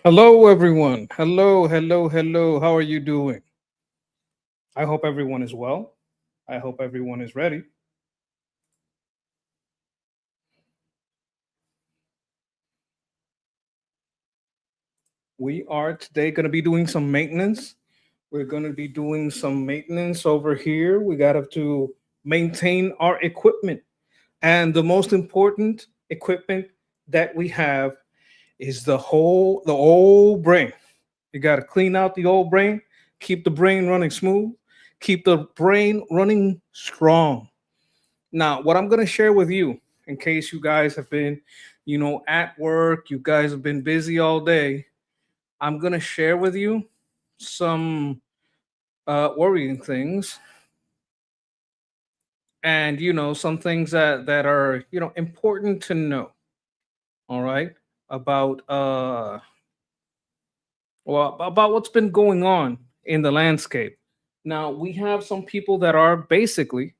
Hello, everyone. Hello, hello, hello. How are you doing? I hope everyone is well. I hope everyone is ready. We are today going to be doing some maintenance. We're going to be doing some maintenance over here. We got to maintain our equipment. And the most important equipment that we have is the old brain. You got to clean out the old brain, keep the brain running smooth, keep the brain running strong. Now, what I'm going to share with you, in case you guys have been, at work, you guys have been busy all day, I'm going to share with you some worrying things and, some things that are, important to know. All right. About, about what's been going on in the landscape. Now, we have some people that are basically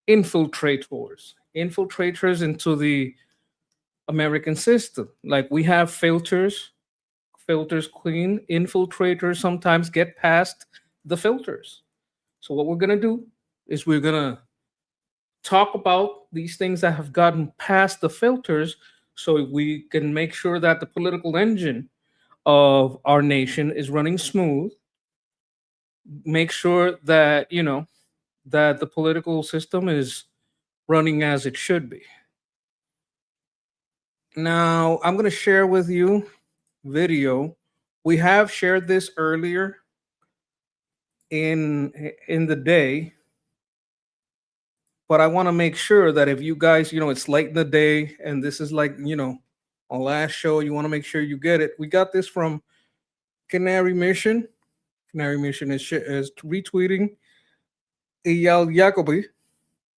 infiltrators into the American system. Like we have filters clean, infiltrators sometimes get past the filters. So what we're gonna do is we're gonna talk about these things that have gotten past the filters so we can make sure that the political engine of our nation is running smooth, make sure that, that the political system is running as it should be. Now, I'm going to share with you video. We have shared this earlier in the day, but I want to make sure that if you guys, it's late in the day and this is like, a last show, you want to make sure you get it. We got this from Canary Mission. Canary Mission is retweeting Eyal Jacobi,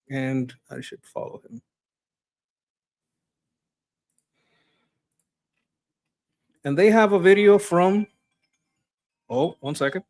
and I should follow him. And they have a video from, oh, 1 second.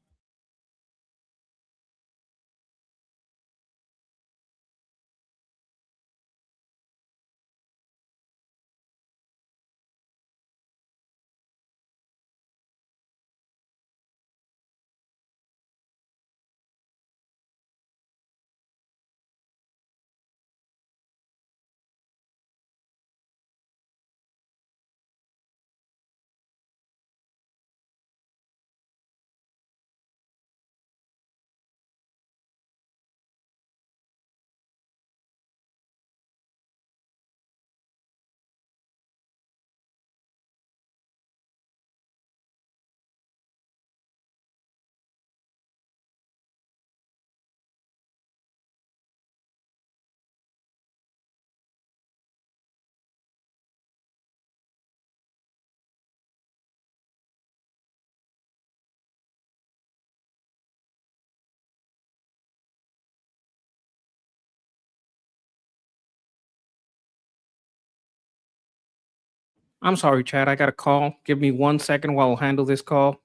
I'm sorry, Chad. I got a call. Give me 1 second while I'll handle this call.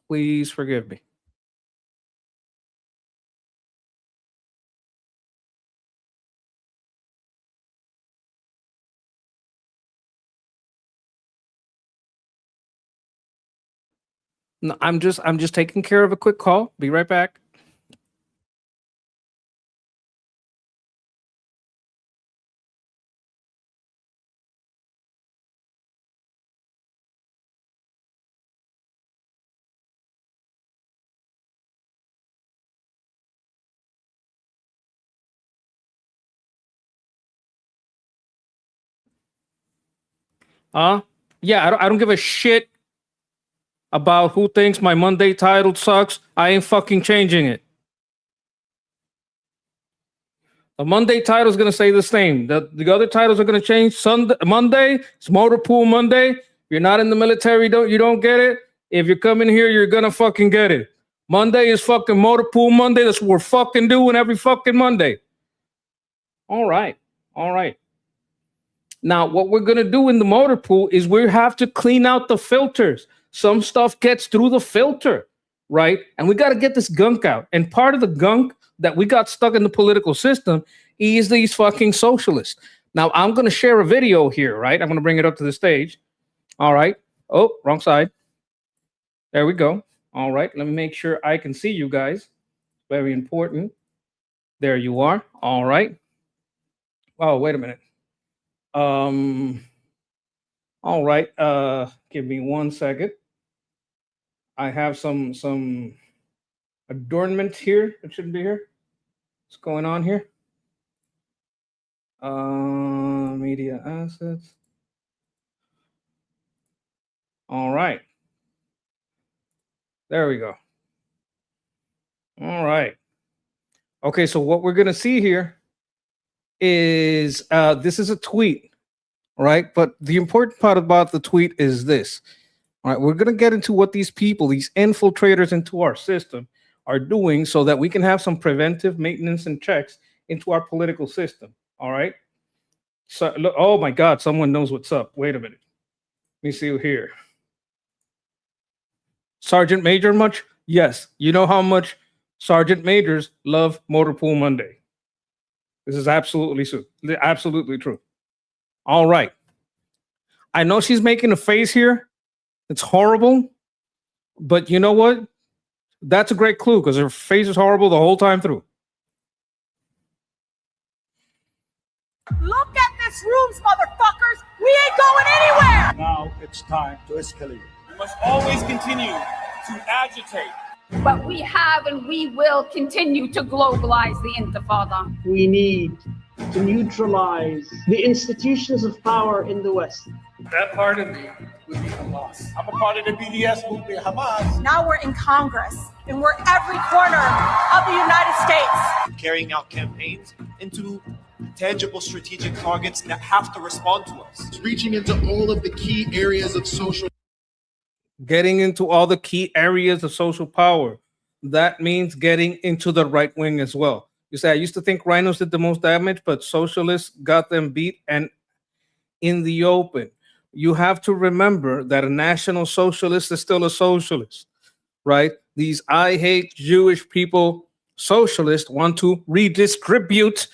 Please forgive me. No, I'm just taking care of a quick call. Be right back. Uh yeah, I don't give a shit about who thinks my Monday title sucks. I ain't fucking changing it. The Monday title is gonna stay the same. The other titles are gonna change. Sunday, Monday, it's Motor Pool Monday. You're not in the military, you don't get it. If you're coming here, you're gonna fucking get it. Monday is fucking Motor Pool Monday. That's what we're fucking doing every fucking Monday. All right, all right. Now, what we're gonna do in the motor pool is we have to clean out the filters. Some stuff gets through the filter, right? And we got to get this gunk out. And part of the gunk that we got stuck in the political system is these fucking socialists. Now, I'm gonna share a video here, right? I'm gonna bring it up to the stage. All right. Oh, wrong side. There we go. All right, let me make sure I can see you guys. Very important. There you are. All right. Oh, wait a minute. Um. All right. Give me 1 second. I have some adornment here. It shouldn't be here. What's going on here? Media assets. All right. There we go. All right. Okay, so what we're gonna see here is this is a tweet, right? But the important part about the tweet is this. All right, we're gonna get into what these people, these infiltrators into our system, are doing so that we can have some preventive maintenance and checks into our political system. All right. So look, oh my God, someone knows what's up. Wait a minute. Let me see here. Sergeant Major much? Yes. You know how much Sergeant Majors love Motor Pool Monday. This is absolutely true. All right. I know she's making a face here. It's horrible. But you know what? That's a great clue because her face is horrible the whole time through. Look at this rooms, motherfuckers. We ain't going anywhere. Now it's time to escalate. We must always continue to agitate. But we have and we will continue to globalize the Intifada. We need to neutralize the institutions of power in the West. That part of me would be Hamas. I'm a part of the BDS movement, Hamas. Now we're in Congress and we're every corner of the United States. Carrying out campaigns into tangible strategic targets that have to respond to us. Reaching into all of the key areas of social. Getting into all the key areas of social power. That means getting into the right wing as well. You say, I used to think rhinos did the most damage, but socialists got them beat and in the open. You have to remember that a national socialist is still a socialist, right? These I hate Jewish people socialists want to redistribute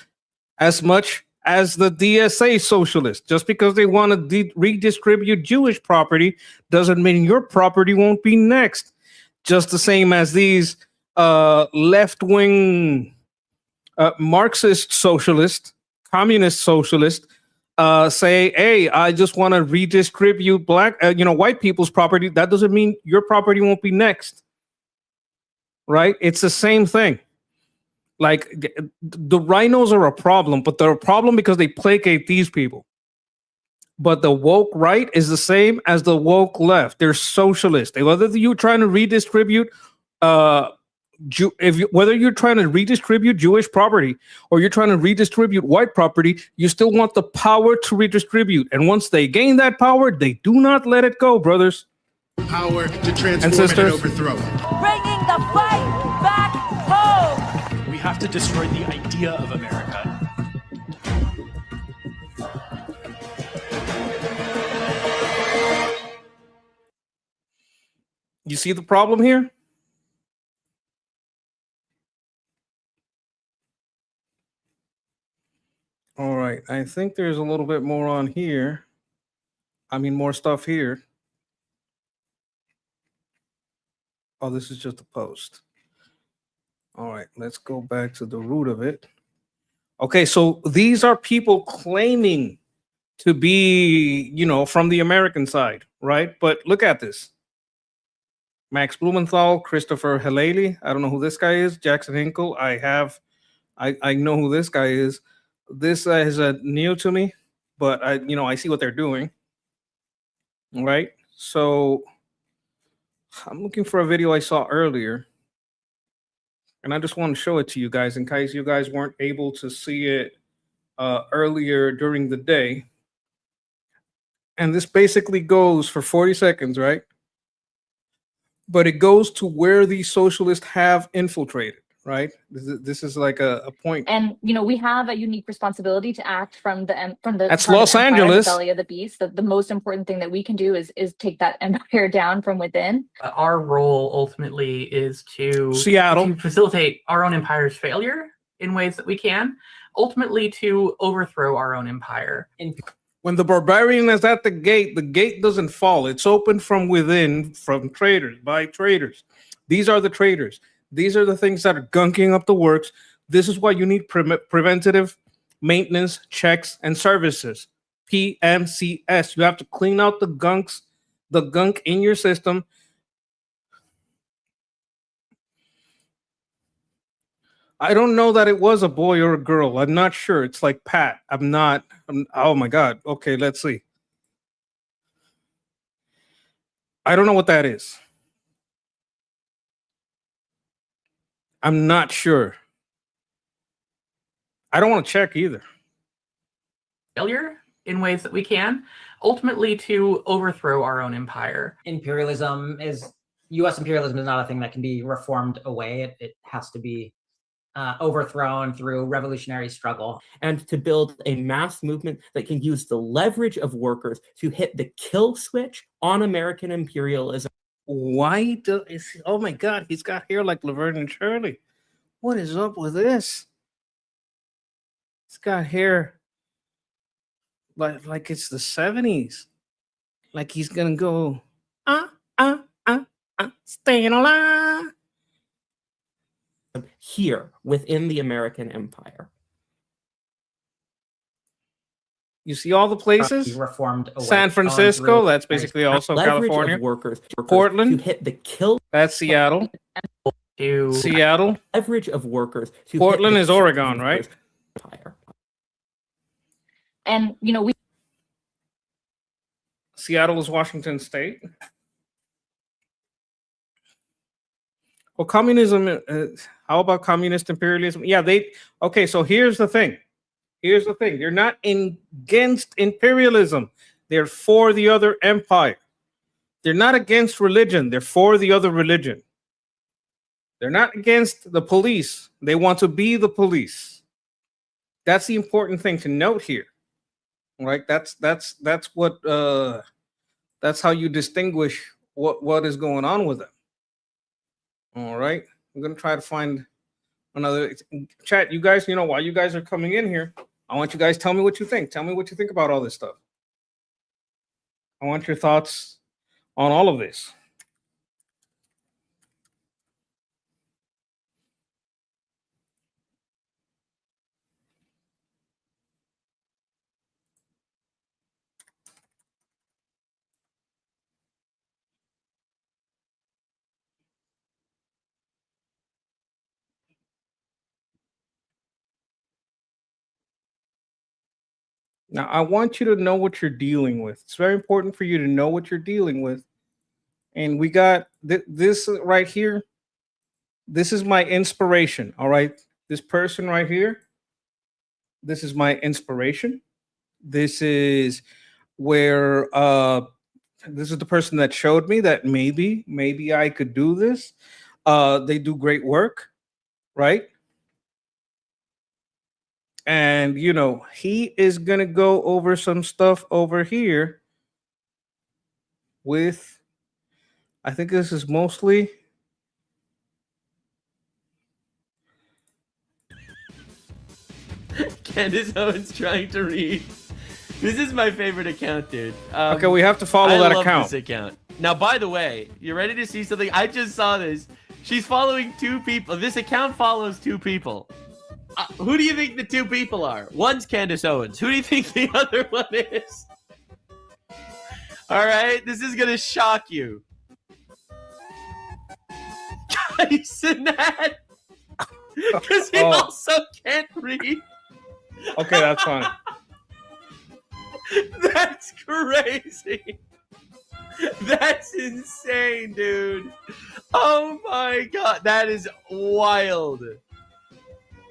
as much as the DSA socialists. Just because they want to redistribute Jewish property doesn't mean your property won't be next. Just the same as these left-wing Marxist socialists, communist socialists say, hey, I just want to redistribute white people's property. That doesn't mean your property won't be next, right? It's the same thing. Like the rhinos are a problem, but they're a problem because they placate these people. But the woke right is the same as the woke left. They're socialists. Whether you're trying to redistribute, whether you're trying to redistribute Jewish property or you're trying to redistribute white property, you still want the power to redistribute. And once they gain that power, they do not let it go, brothers. Power to transform and overthrow. Bringing the fight back home. We have to destroy the idea of America. You see the problem here? All right, I think there's a little bit more on here. I mean, more stuff here. Oh, this is just a post. All right, let's go back to the root of it. Okay, so these are people claiming to be, from the American side, right? But look at this. Max Blumenthal, Christopher Halali. I don't know who this guy is. Jackson Hinkle. I know who this guy is. This is new to me, but I see what they're doing. All right. So I'm looking for a video I saw earlier, and I just want to show it to you guys in case you guys weren't able to see it earlier during the day. And this basically goes for 40 seconds, right? But it goes to where these socialists have infiltrated, right? This is like a point. And we have a unique responsibility to act from the That's Los Angeles, the belly of the beast. The most important thing that we can do is take that empire down from within. Our role ultimately is to Seattle to facilitate our own empire's failure in ways that we can, ultimately to overthrow our own empire. When the barbarian is at the gate doesn't fall. It's open from within, from traders, by traders. These are the traders. These are the things that are gunking up the works. This is why you need preventative maintenance, checks, and services. PMCS. You have to clean out the gunk in your system. I don't know that it was a boy or a girl. I'm not sure. It's like Pat. Oh my God. Okay, let's see. I don't know what that is. I'm not sure. I don't want to check either. Failure in ways that we can, ultimately to overthrow our own empire. U.S. imperialism is not a thing that can be reformed away. It has to be overthrown through revolutionary struggle. And to build a mass movement that can use the leverage of workers to hit the kill switch on American imperialism. Oh my God, he's got hair like Laverne and Shirley. What is up with this? He's got hair like it's the 70s. Like he's gonna go, staying alive. Here within the American empire. You see all the places? Reformed away. San Francisco, that's basically also California. Workers, Portland, to hit the kill. That's Seattle. Seattle. Leverage of workers. To Portland is Oregon, right? Empire. And Seattle is Washington State. Well, communism. How about communist imperialism? Yeah, okay. So here's the thing. They're not against imperialism. They're for the other empire. They're not against religion. They're for the other religion. They're not against the police. They want to be the police. That's the important thing to note here. Right? That's what that's how you distinguish what is going on with them. All right. I'm gonna try to find another chat. You guys, while you guys are coming in here, I want you guys tell me what you think. Tell me what you think about all this stuff. I want your thoughts on all of this. Now, I want you to know what you're dealing with. It's very important for you to know what you're dealing with. And we got this right here. This is my inspiration. All right. This person right here. This is my inspiration. This is where this is the person that showed me that maybe I could do this. They do great work, right? And, he is going to go over some stuff over here with, I think this is mostly. Candace Owens trying to read. This is my favorite account, dude. Okay, we have to follow that account. This account. Now, by the way, you ready to see something? I just saw this. She's following 2 people. This account follows 2 people. Who do you think the 2 people are? One's Candace Owens. Who do you think the other one is? All right, this is gonna shock you. Sinat, because he also can't read. Okay, that's fine. That's crazy. That's insane, dude. Oh my God, that is wild.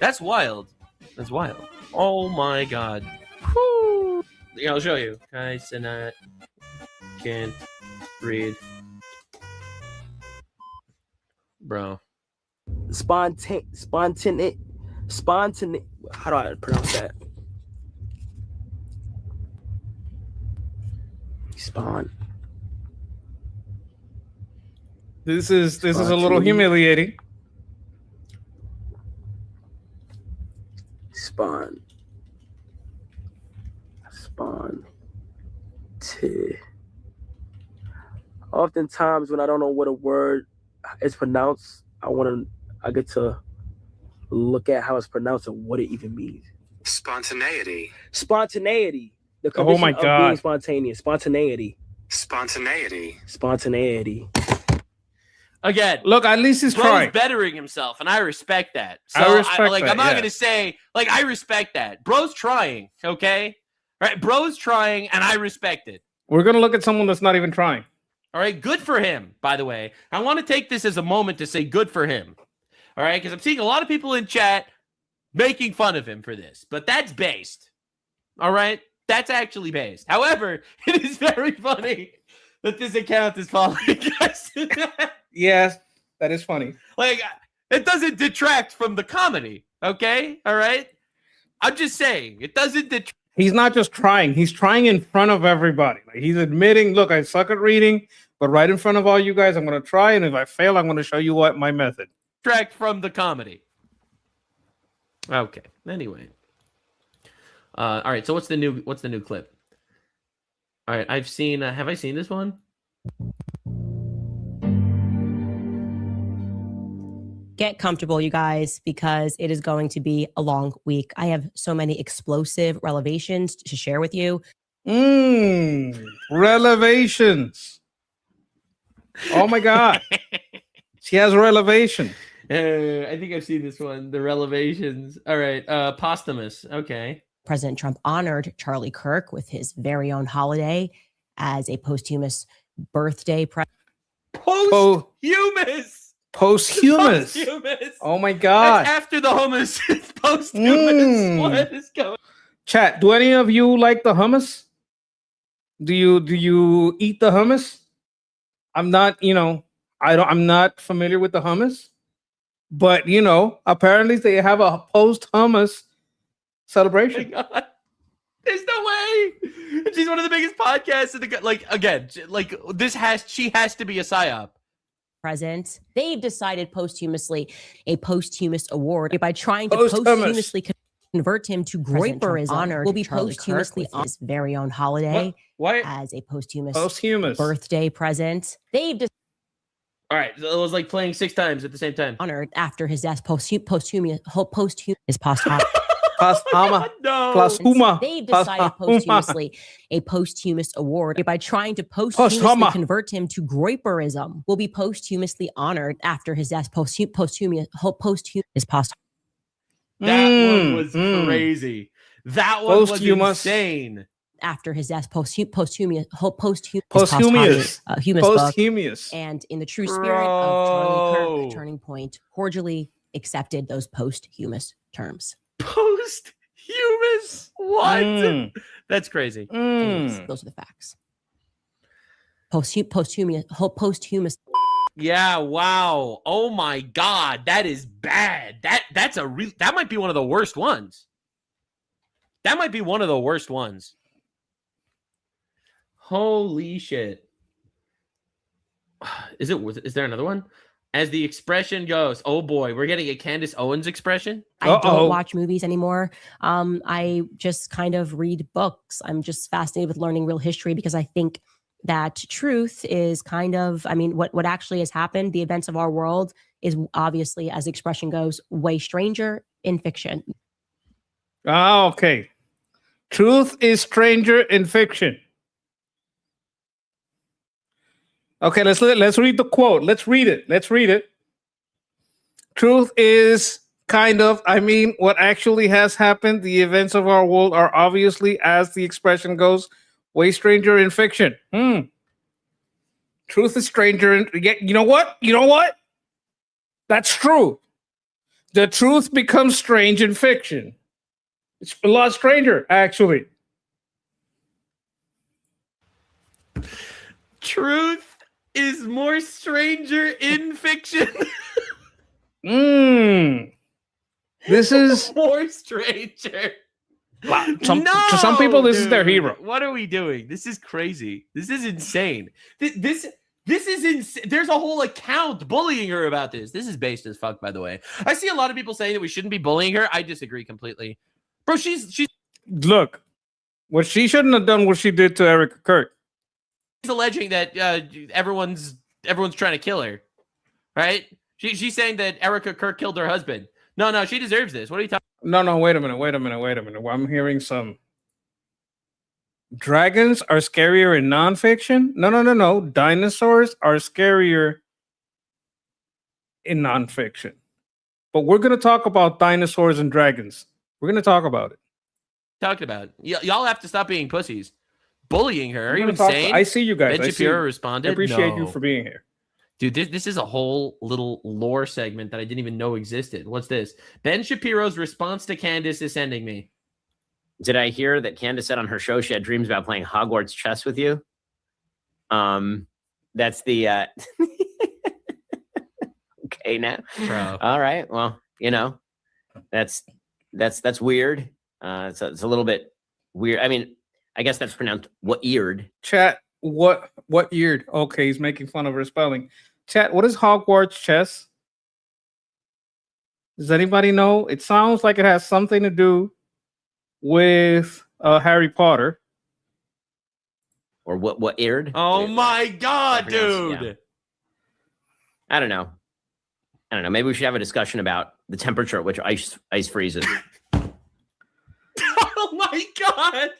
That's wild. That's wild. Oh my God. Whew. Yeah, I'll show you. Guys, Sinat can't read. Bro. Spontaneous. How do I pronounce that? This is a little humiliating. Oftentimes, when I don't know what a word is pronounced, I get to look at how it's pronounced and what it even means. Spontaneity. Spontaneity. The Oh condition my of God. being spontaneous. Spontaneity. Spontaneity. Spontaneity. Again, Look, at least he's bro's trying. bettering himself, and I respect that. So I respect that, I'm not yeah. gonna say like I respect that. Bro's trying, okay? All right, bro's trying, and I respect it. We're gonna look at someone that's not even trying. All right, good for him. By the way, I want to take this as a moment to say good for him. All right, because I'm seeing a lot of people in chat making fun of him for this, but that's based. All right, that's actually based. However, it is very funny that this account is following us. Yes, that is funny. Like, it doesn't detract from the comedy, okay? All right? I'm just saying, it doesn't detract. He's not just trying. He's trying in front of everybody. Like, he's admitting, look, I suck at reading, but right in front of all you guys, I'm going to try. And if I fail, I'm going to show you what my method. Detract from the comedy. Okay. Anyway. All right. So what's the new clip? All right. I've seen, have I seen this one? Get comfortable, you guys, because it is going to be a long week. I have so many explosive revelations to share with you. Revelations. Oh my God. She has a revelation. I think I've seen this one. The revelations. All right. Posthumous. Okay. President Trump honored Charlie Kirk with his very own holiday as a posthumous birthday. Posthumous. Posthumous. Oh my God. That's after the hummus. It's posthumous. What is going? Chat, do any of you like the hummus? Do you eat the hummus? I'm not, I'm not familiar with the hummus, but apparently they have a post hummus celebration. Oh my God. There's no way. She's one of the biggest podcasts in the she has to be a psyop. President, they've decided posthumously a posthumous award by trying to posthumously convert him to Groiperism. Honor will be posthumously on his very own holiday as a posthumous birthday present. They've all right, so it was like playing 6 times at the same time. Honored after his death, posthumous. Posthuma. They've decided posthumously a posthumous award by trying to posthumously convert him to Groiperism. Will be posthumously honored after his death. Posthumous. That one was crazy. That one was insane. After his death, posthumous. And in the true spirit of Charlie Kirk, Turning Point cordially accepted those posthumous terms. Posthumous? What? That's crazy. Anyways, those are the facts. Posthumous. Yeah, wow. Oh my God, that is bad. That might be one of the worst ones. That might be one of the worst ones. Holy shit. Is there another one? As the expression goes, oh boy, we're getting a Candace Owens expression. I don't watch movies anymore. I just kind of read books. I'm just fascinated with learning real history because I think that truth is kind of, what actually has happened, the events of our world is obviously, as the expression goes, way stranger in fiction. Ah, okay. Truth is stranger in fiction. Okay, let's read the quote. Let's read it. Truth is kind of, what actually has happened. The events of our world are obviously, as the expression goes, way stranger in fiction. Truth is stranger in, you know what? That's true. The truth becomes strange in fiction. It's a lot stranger, actually. Truth is more stranger in fiction. This is more stranger. To some people, this is their hero. What are we doing? This is crazy. This is insane. This is insane. There's a whole account bullying her about this. This is based as fuck, by the way. I see a lot of people saying that we shouldn't be bullying her. I disagree completely. Bro, she's look, what she shouldn't have done what she did to Eric Kirk. alleging that everyone's trying to kill her, right? She's saying that Erica Kirk killed her husband. No, she deserves this. What are you talking? No, wait a minute. Well, I'm hearing some. Dragons are scarier in nonfiction? No. Dinosaurs are scarier in nonfiction. But we're going to talk about dinosaurs and dragons. We're going to talk about it. Talking about y'all have to stop being pussies, bullying her. Are you insane? I see you guys. Ben Shapiro responded. I appreciate you for being here. Dude, this is a whole little lore segment that I didn't even know existed. What's this? Ben Shapiro's response to Candace is sending me. Did I hear that Candace said on her show she had dreams about playing Hogwarts chess with you? That's the okay now. Bro. All right. Well, that's weird. It's a little bit weird. I mean, I guess that's pronounced what-eared. Chat, what-eared? Okay, he's making fun of her spelling. Chat, what is Hogwarts chess? Does anybody know? It sounds like it has something to do with Harry Potter. Or what-eared? Oh my God, dude. Yeah. I don't know. Maybe we should have a discussion about the temperature at which ice freezes. Oh my God.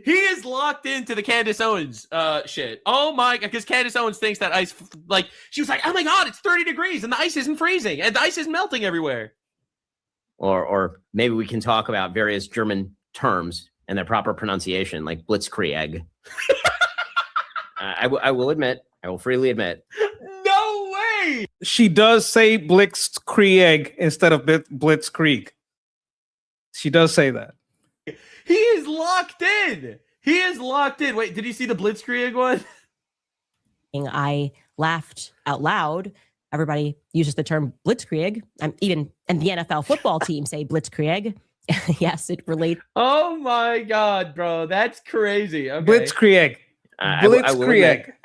He is locked into the Candace Owens shit. Oh my God, because Candace Owens thinks that ice, she was like, oh my God, it's 30 degrees and the ice isn't freezing and the ice is melting everywhere. Or maybe we can talk about various German terms and their proper pronunciation, like blitzkrieg. I will freely admit. No way! She does say blitzkrieg instead of blitzkrieg. She does say that. He is locked in. Wait, did you see the blitzkrieg one? I laughed out loud. Everybody uses the term blitzkrieg. And the NFL football team say blitzkrieg. Yes, it relates. Oh my God, bro. That's crazy. Okay. Blitzkrieg. I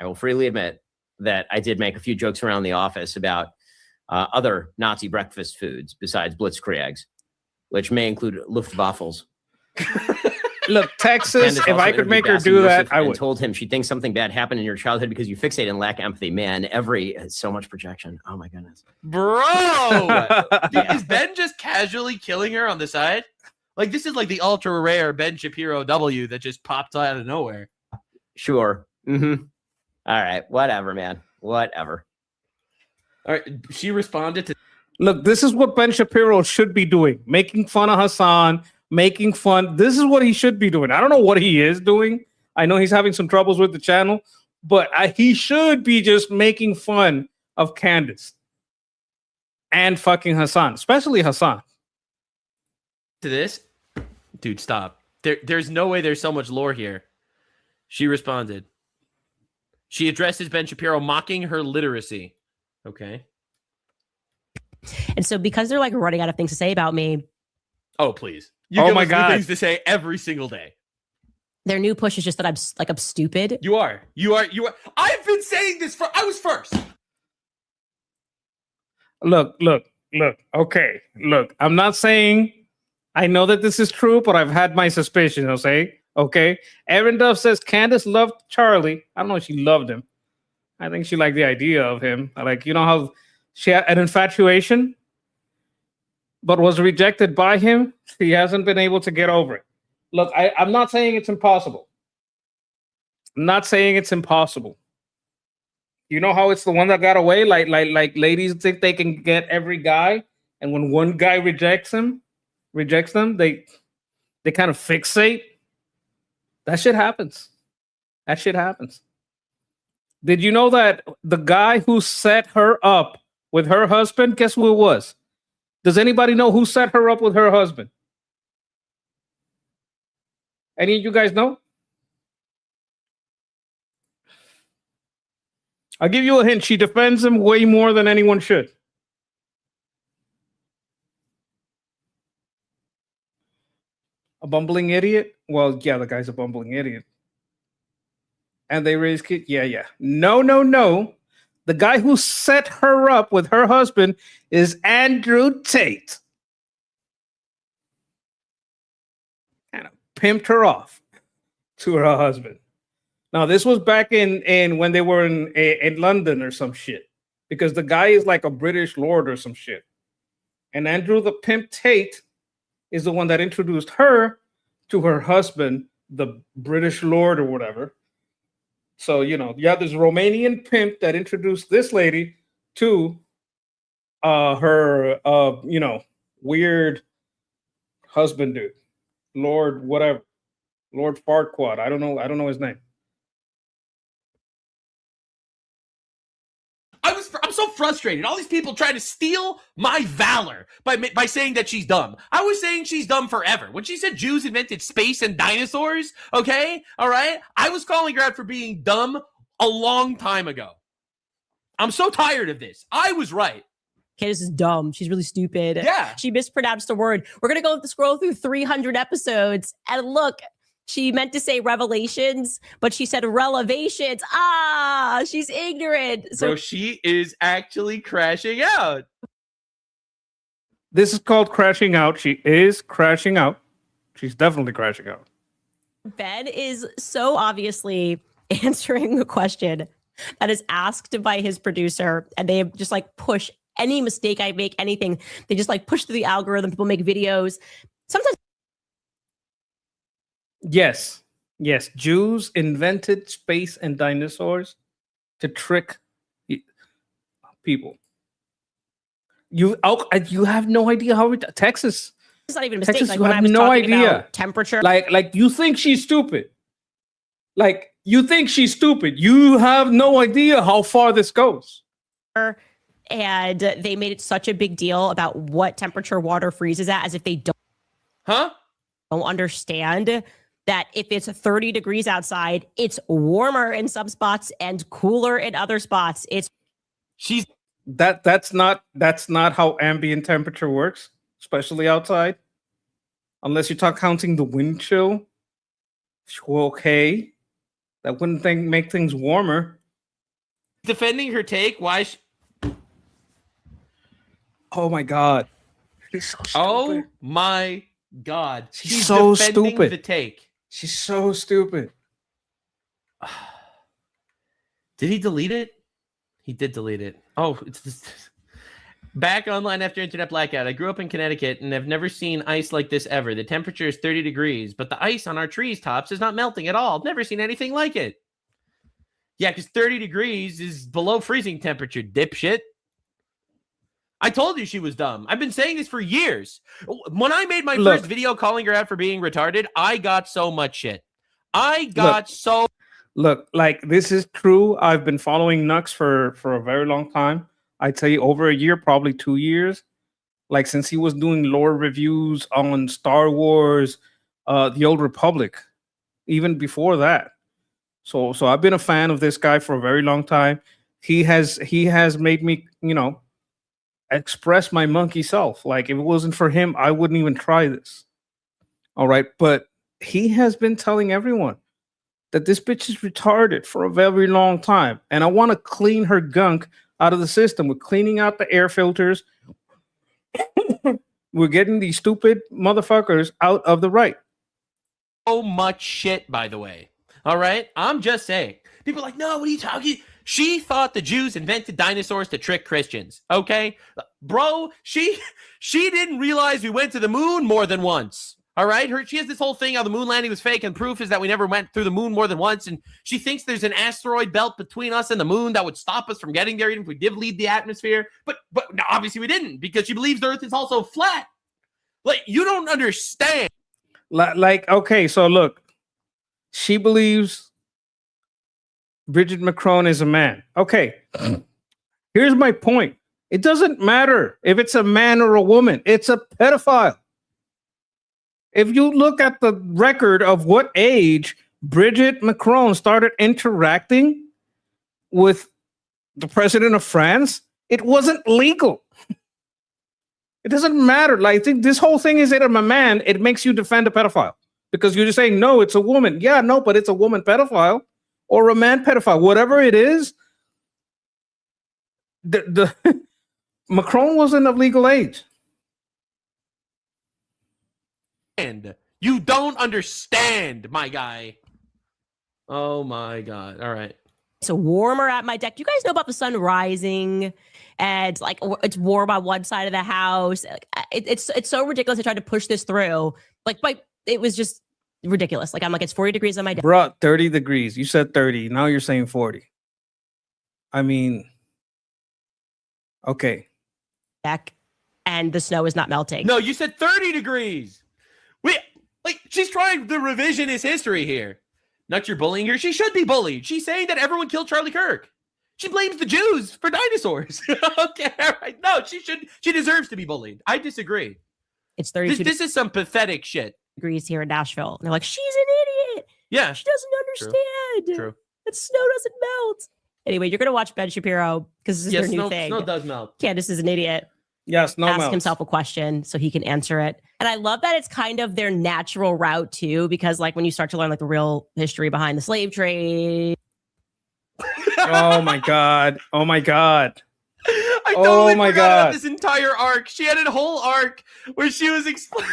will freely admit that I did make a few jokes around the office about other Nazi breakfast foods besides blitzkriegs, which may include Luftwaffles. Look, Texas, if I could make her do that, I would. Told him she thinks something bad happened in your childhood because you fixate and lack empathy. Man, so much projection. Oh my goodness. Bro! Is Ben just casually killing her on the side? Like, this is like the ultra rare Ben Shapiro W that just popped out of nowhere. Sure. Mm-hmm. All right. Whatever, man. Whatever. All right. She responded to. Look, this is what Ben Shapiro should be doing. Making fun of Hassan. Making fun. This is what he should be doing. I don't know what he is doing. I know he's having some troubles with the channel, but he should be just making fun of Candace and fucking Hassan, especially Hassan. To this, dude, stop. There's no way there's so much lore here. She responded. She addresses Ben Shapiro, mocking her literacy. Okay. And so because they're running out of things to say about me. Oh, please. You give us things to say every single day. Their new push is just that I'm stupid. You are. I've been saying this I was first. Look. Okay. Look, I'm not saying I know that this is true, but I've had my suspicions, okay? Aaron Duff says Candace loved Charlie. I don't know if she loved him. I think she liked the idea of him. How she had an infatuation, but was rejected by him. She hasn't been able to get over it. Look, I'm not saying it's impossible. I'm not saying it's impossible. You know how it's the one that got away? Like ladies think they can get every guy, and when one guy rejects them, they kind of fixate. That shit happens. Did you know that the guy who set her up with her husband, guess who it was? Does anybody know who set her up with her husband? Any of you guys know? I'll give you a hint. She defends him way more than anyone should. A bumbling idiot? Well, yeah, the guy's a bumbling idiot. And they raise kids? Yeah. No. The guy who set her up with her husband is Andrew Tate. Kind of pimped her off to her husband. Now this was back in when they were in London or some shit, because the guy is like a British lord or some shit, and Andrew the Pimp Tate is the one that introduced her to her husband, the British lord or whatever. So you have this Romanian pimp that introduced this lady to her weird husband dude, Lord whatever, Lord Farquaad. I don't know his name. I'm so frustrated. All these people try to steal my valor by saying that she's dumb. I was saying she's dumb forever. When she said Jews invented space and dinosaurs, okay, all right, I was calling her out for being dumb a long time ago. I'm so tired of this. I was right. Candace is dumb. She's really stupid. Yeah. She mispronounced a word. We're going to scroll through 300 episodes and look, she meant to say revelations, but she said relevations. Ah, she's ignorant. So she is actually crashing out. This is called crashing out. She is crashing out. She's definitely crashing out. Ben is so obviously answering a question that is asked by his producer, and they just like push any mistake I make, anything. They just like push through the algorithm. People make videos. Sometimes. Yes. Jews invented space and dinosaurs to trick people. You have no idea how Texas. It's not even a mistake. Texas, like you when I have was no talking idea. about temperature. Like you think she's stupid. Like you think she's stupid. You have no idea how far this goes. And they made it such a big deal about what temperature water freezes at, as if they don't understand that if it's 30 degrees outside, it's warmer in some spots and cooler in other spots. That's not how ambient temperature works, especially outside. Unless you're counting the wind chill. Okay. That wouldn't make things warmer. Defending her take, why? Oh my God. She's so stupid. Oh my God. She's so defending stupid. The take. She's so stupid. Did he delete it? He did delete it. Oh, it's just back online after internet blackout. I grew up in Connecticut and have never seen ice like this ever. The temperature is 30 degrees, but the ice on our trees tops is not melting at all. I've never seen anything like it. Yeah, because 30 degrees is below freezing temperature, dipshit. I told you she was dumb. I've been saying this for years. When I made my first video calling her out for being retarded, I got so much shit. Look, like this is true. I've been following Nux for a very long time. I'd say over a year, probably 2 years. Like since he was doing lore reviews on Star Wars, The Old Republic, even before that. So I've been a fan of this guy for a very long time. He has made me, express my monkey self. Like if it wasn't for him, I wouldn't even try this. All right, but he has been telling everyone that this bitch is retarded for a very long time, and I want to clean her gunk out of the system. We're cleaning out the air filters. We're getting these stupid motherfuckers out of the right. So much shit, by the way. All right, I'm just saying. People are like, no, what are you talking? She thought the Jews invented dinosaurs to trick Christians. Okay, bro, she didn't realize we went to the moon more than once. All right, she has this whole thing how the moon landing was fake, and proof is that we never went through the moon more than once. And she thinks there's an asteroid belt between us and the moon that would stop us from getting there, even if we did leave the atmosphere. But no, obviously we didn't, because she believes the Earth is also flat. Like, you don't understand. Like, okay, so look, she believes Bridget Macron is a man. Okay, here's my point. It doesn't matter if it's a man or a woman. It's a pedophile. If you look at the record of what age Bridget Macron started interacting with the president of France, it wasn't legal. It doesn't matter. Like, I think this whole thing is that I'm a man. It makes you defend a pedophile because you're just saying, no, it's a woman. Yeah, no, but it's a woman pedophile or a man pedophile. Whatever it is, the Macron wasn't of legal age. You don't understand, my guy. Oh my God. All right. It's warmer at my deck. Do you guys know about the sun rising? And like it's warm on one side of the house. It's so ridiculous. I tried to push this through. It was just ridiculous. Like I'm like, it's 40 degrees on my deck. Bruh, 30 degrees. You said 30. Now you're saying 40. I mean, okay. Deck, and the snow is not melting. No, you said 30 degrees. Wait, like she's trying the revisionist history here. Not you're bullying her. She should be bullied. She's saying that everyone killed Charlie Kirk. She blames the Jews for dinosaurs. Okay, all right. No, she deserves to be bullied. I disagree. It's 32 This is some pathetic shit. degrees here in Nashville. And they're like, she's an idiot. Yeah. She doesn't understand. True. That snow doesn't melt. Anyway, you're going to watch Ben Shapiro because this is their new thing. Snow does melt. Candace is an idiot. Yes, snow Ask melts. himself a question so he can answer it. And I love that it's kind of their natural route too, because like when you start to learn like the real history behind the slave trade. Oh my God. Oh my God. I totally forgot about this entire arc. She had a whole arc where she was explaining.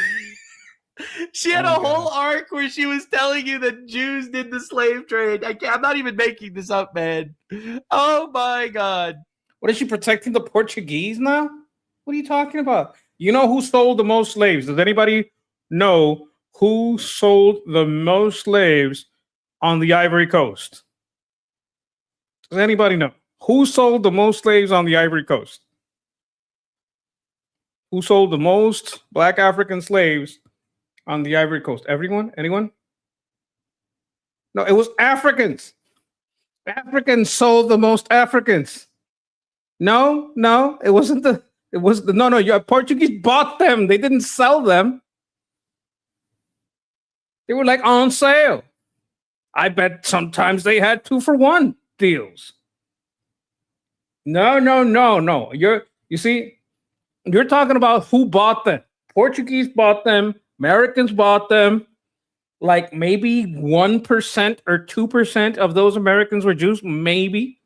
She had a whole arc where she was telling you that Jews did the slave trade. I'm not even making this up, man. Oh my God. What is she protecting the Portuguese now? What are you talking about? You know who sold the most slaves? Does anybody know who sold the most slaves on the Ivory Coast? Does anybody know? Who sold the most slaves on the Ivory Coast? Who sold the most Black African slaves on the Ivory Coast? Everyone? Anyone? No, it was Africans. Africans sold the most Africans. No, it wasn't no, Portuguese bought them. They didn't sell them. They were like on sale. I bet sometimes they had 2-for-1 deals. No. You see, you're talking about who bought them. Portuguese bought them. Americans bought them. Like maybe 1% or 2% of those Americans were Jews. Maybe.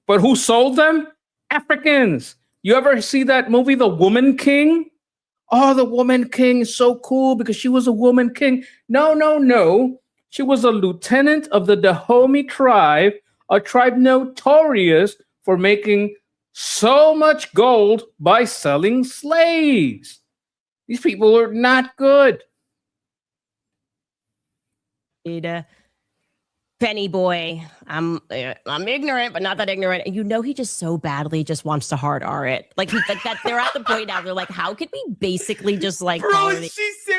But who sold them? Africans. You ever see that movie, The Woman King? Oh, The Woman King is so cool because she was a woman king. No. She was a lieutenant of the Dahomey tribe, a tribe notorious for making so much gold by selling slaves. These people are not good. Benny boy, I'm ignorant, but not that ignorant. And you know he just so badly just wants to hard R it. Like that they're at the point now. They're like, how could we basically just like? Bro,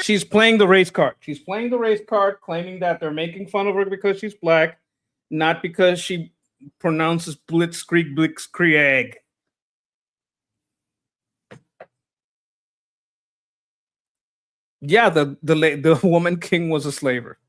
she's playing the race card. She's playing the race card, claiming that they're making fun of her because she's Black, not because she pronounces Blitzkrieg. Yeah, the woman king was a slaver.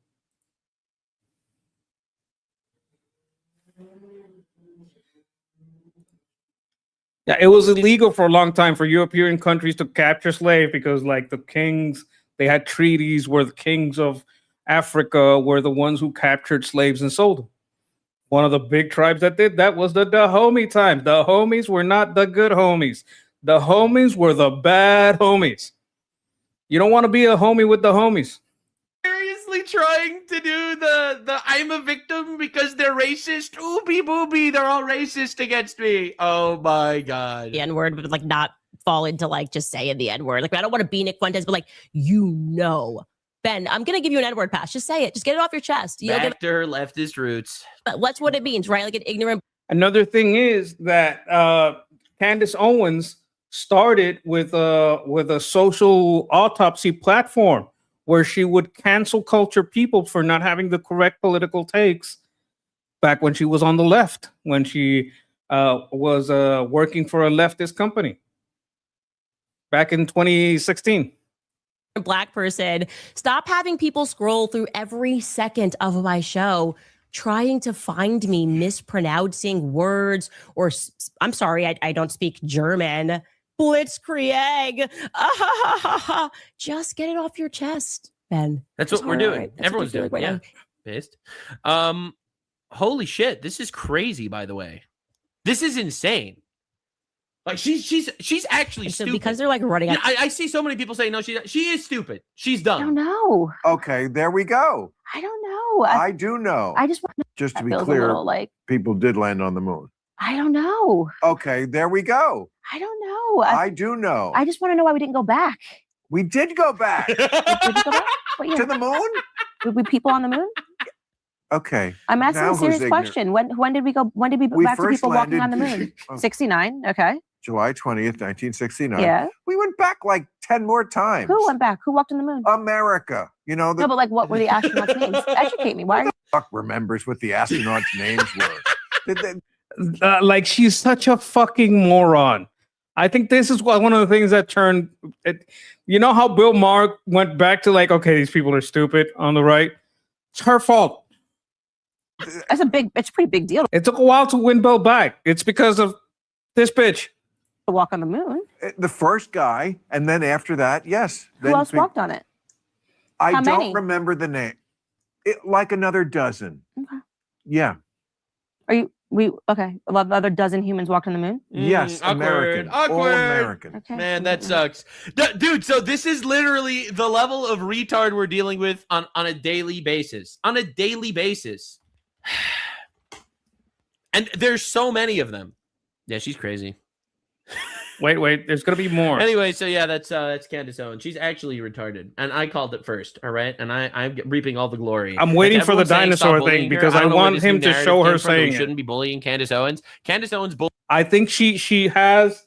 Yeah, it was illegal for a long time for European countries to capture slaves because, like, the kings, they had treaties where the kings of Africa were the ones who captured slaves and sold them. One of the big tribes that did that was the Dahomey times. The homies were not the good homies. The homies were the bad homies. You don't want to be a homie with the homies. Seriously trying to do the I'm a victim because they're racist. Ooby booby, they're all racist against me. Oh my God. The N-word, but like not fall into like just saying the N-word. Like I don't want to be Nick Fuentes, but like Ben, I'm gonna give you an N-word pass. Just say it. Just get it off your chest. Back to her leftist roots. But what's what it means, right? Like an ignorant. Another thing is that Candace Owens started with a social autopsy platform where she would cancel culture people for not having the correct political takes back when she was on the left, when she was working for a leftist company back in 2016. Black person, stop having people scroll through every second of my show trying to find me mispronouncing words or I'm sorry, I don't speak German. Blitzkrieg. Just get it off your chest, Ben. That's what we're doing. Everyone's doing. Right Yeah. now. Pissed. Holy shit. This is crazy, by the way. This is insane. Like she's actually So stupid. because they're like running out. I see so many people saying no. She is stupid. She's dumb. I don't know. Okay, there we go. I don't know. I do know. I just want Just to be feels a clear, little like people did land on the moon. I don't know. Okay, there we go. I don't know. I do know. I just want to know why we didn't go back. We did go back. Did we go back? What year? To the moon? Were we people on the moon? Okay. I'm asking now a who's serious ignorant? question. When did we go? When did we go We back to first people walking on the landed- moon? 69. Okay. July 20th, 1969. Yeah. We went back like 10 more times. Who went back? Who walked on the moon? America. You know, the No, but like, what were the astronauts' names? Educate me. Why are you? fuck remembers what the astronauts' names were. Like she's such a fucking moron. I think this is one of the things that turned it. You know how Bill Maher went back to like, okay, these people are stupid on the right. It's her fault. It's a pretty big deal It took a while to win Bill back. It's because of this bitch. to walk on the moon. The first guy, and then after that, yes. Who else walked on it? I How don't many? remember the name. Like another dozen. Okay. Yeah. Okay? Another dozen humans walked on the moon. Yes, American. All American. Okay. Man, that sucks. Dude, so this is literally the level of retard we're dealing with on a daily basis. On a daily basis. And there's so many of them. Yeah, she's crazy. Wait, there's gonna be more. Anyway, so yeah, that's Candace Owens. She's actually retarded, and I called it first. All right, and I'm reaping all the glory. I'm waiting for the Everyone's saying stop dinosaur bullying thing her. because I I don't know where want this him new to narrative show her came from that we saying it. shouldn't be bullying Candace Owens. Candace Owens I think she has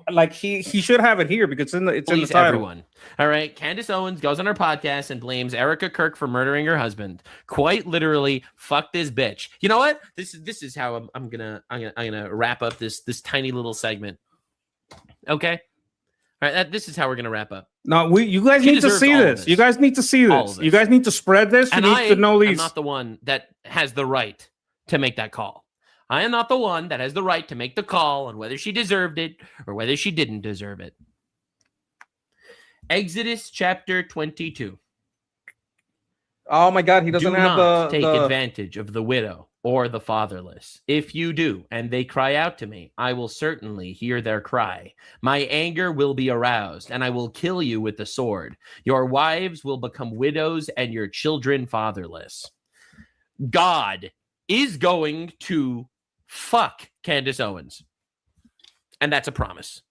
like he should have it here because it's in the bullies title. everyone. All right, Candace Owens goes on her podcast and blames Erica Kirk for murdering her husband. Quite literally, fuck this bitch. You know what? This is how I'm gonna wrap up this tiny little segment. Okay. All right, this is how we're gonna wrap up. No, you guys She need to deserves see all of this. You guys need to see All this. of You this. guys need to spread this. You And need I to know am these. not the one that has the right to make that call. I am not the one that has the right to make the call on whether she deserved it or whether she didn't deserve it. Exodus chapter 22. Oh my God, he doesn't Do have not take the advantage of the widow or the fatherless. If you do, and they cry out to me, I will certainly hear their cry. My anger will be aroused, and I will kill you with the sword. Your wives will become widows, and your children fatherless. God is going to fuck Candace Owens. And that's a promise.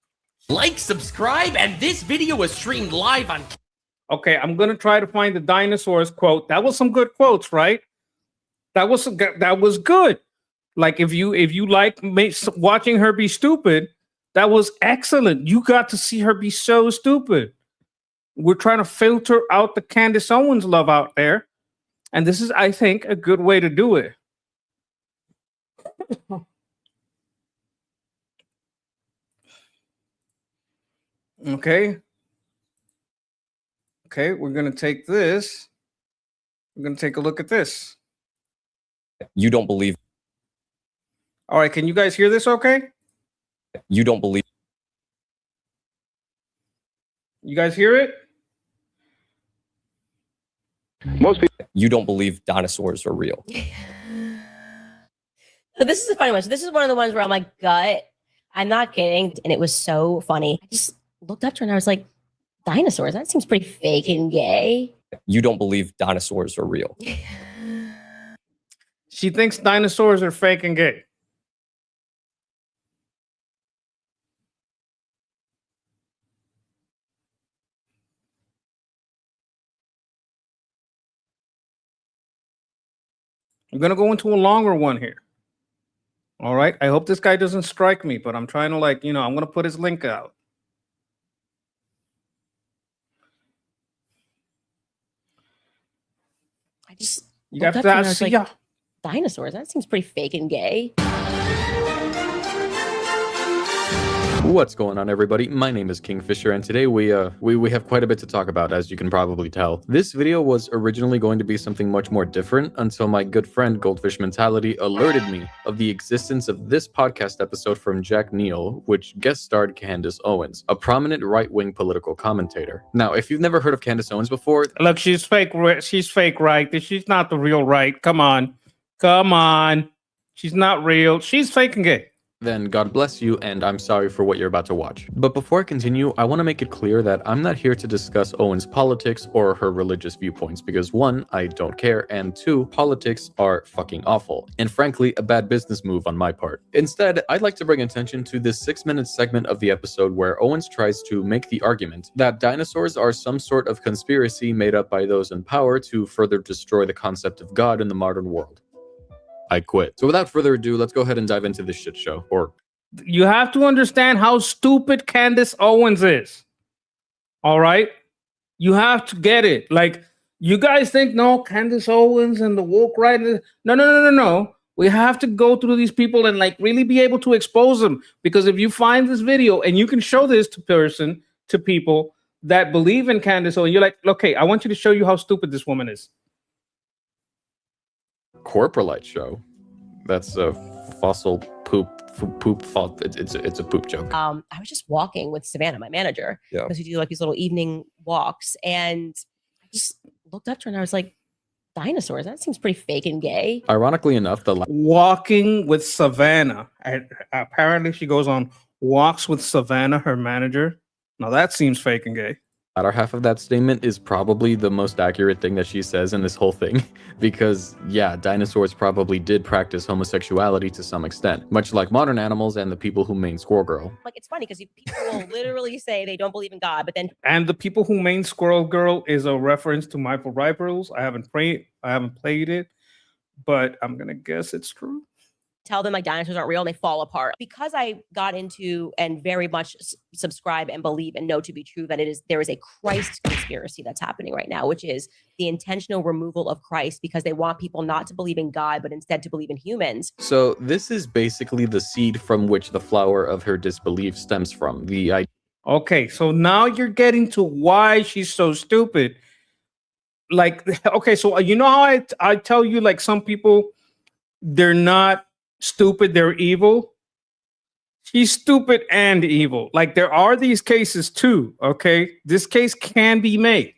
Like, subscribe, and this video was streamed live on... Okay, I'm gonna try to find the Dinosaurs quote. That was some good quotes, right? That was good. Like if you like watching her be stupid, that was excellent. You got to see her be so stupid. We're trying to filter out the Candace Owens love out there, and this is, I think, a good way to do it. Okay, we're going to take this. We're going to take a look at this. You don't believe. All right, can you guys hear this okay? You don't believe. You guys hear it? Most people. You don't believe dinosaurs are real. So this is a funny one. So this is one of the ones where I'm like, gut. I'm not kidding. And it was so funny. I just looked up to her and I was like, dinosaurs? That seems pretty fake and gay. You don't believe dinosaurs are real. She thinks dinosaurs are fake and gay. I'm going to go into a longer one here. All right. I hope this guy doesn't strike me, but I'm trying to I'm going to put his link out. I just You have to see ya. Dinosaurs? That seems pretty fake and gay. What's going on, everybody? My name is Kingfisher, and today we have quite a bit to talk about, as you can probably tell. This video was originally going to be something much more different until my good friend Goldfish Mentality alerted me of the existence of this podcast episode from Jack Neal, which guest starred Candace Owens, a prominent right-wing political commentator. Now, if you've never heard of Candace Owens before, look, she's fake. She's fake, right? She's not the real right. Come on. She's not real. She's fake and gay. then God bless you, and I'm sorry for what you're about to watch. But before I continue, I want to make it clear that I'm not here to discuss Owens' politics or her religious viewpoints, because 1, I don't care, and 2, politics are fucking awful, and frankly, a bad business move on my part. Instead, I'd like to bring attention to this 6-minute segment of the episode where Owens tries to make the argument that dinosaurs are some sort of conspiracy made up by those in power to further destroy the concept of God in the modern world. I quit. So without further ado, let's go ahead and dive into this shit show. Or you have to understand how stupid Candace Owens is. All right? You have to get it. Like, you guys think, no, Candace Owens and the woke right? No. We have to go through these people and like really be able to expose them. Because if you find this video and you can show this to people that believe in Candace Owens, you're like, okay, I want you to show you how stupid this woman is. Corporalite show. That's a fossil poop. It's a poop joke. I was just walking with Savannah, my manager, because we do like these little evening walks, and I just looked up to her and I was like, dinosaurs, that seems pretty fake and gay. Ironically enough, walking with Savannah. Apparently she goes on walks with Savannah, her manager. Now that seems fake and gay. latter half of that statement is probably the most accurate thing that she says in this whole thing, because yeah, dinosaurs probably did practice homosexuality to some extent, much like modern animals and the people who main Squirrel Girl. Like, it's funny because people will literally say they don't believe in God, but then and the people who main Squirrel Girl is a reference to Michael Ripper's. I haven't played it, but I'm gonna guess it's true. Tell them like dinosaurs aren't real and they fall apart. Because I got into and very much subscribe and believe and know to be true that there is a Christ conspiracy that's happening right now, which is the intentional removal of Christ because they want people not to believe in God, but instead to believe in humans. So this is basically the seed from which the flower of her disbelief stems from. Okay, so now you're getting to why she's so stupid. Like, okay, so you know how I tell you, like, some people, they're not stupid, they're evil. She's stupid and evil. Like, there are these cases too, okay? This case can be made.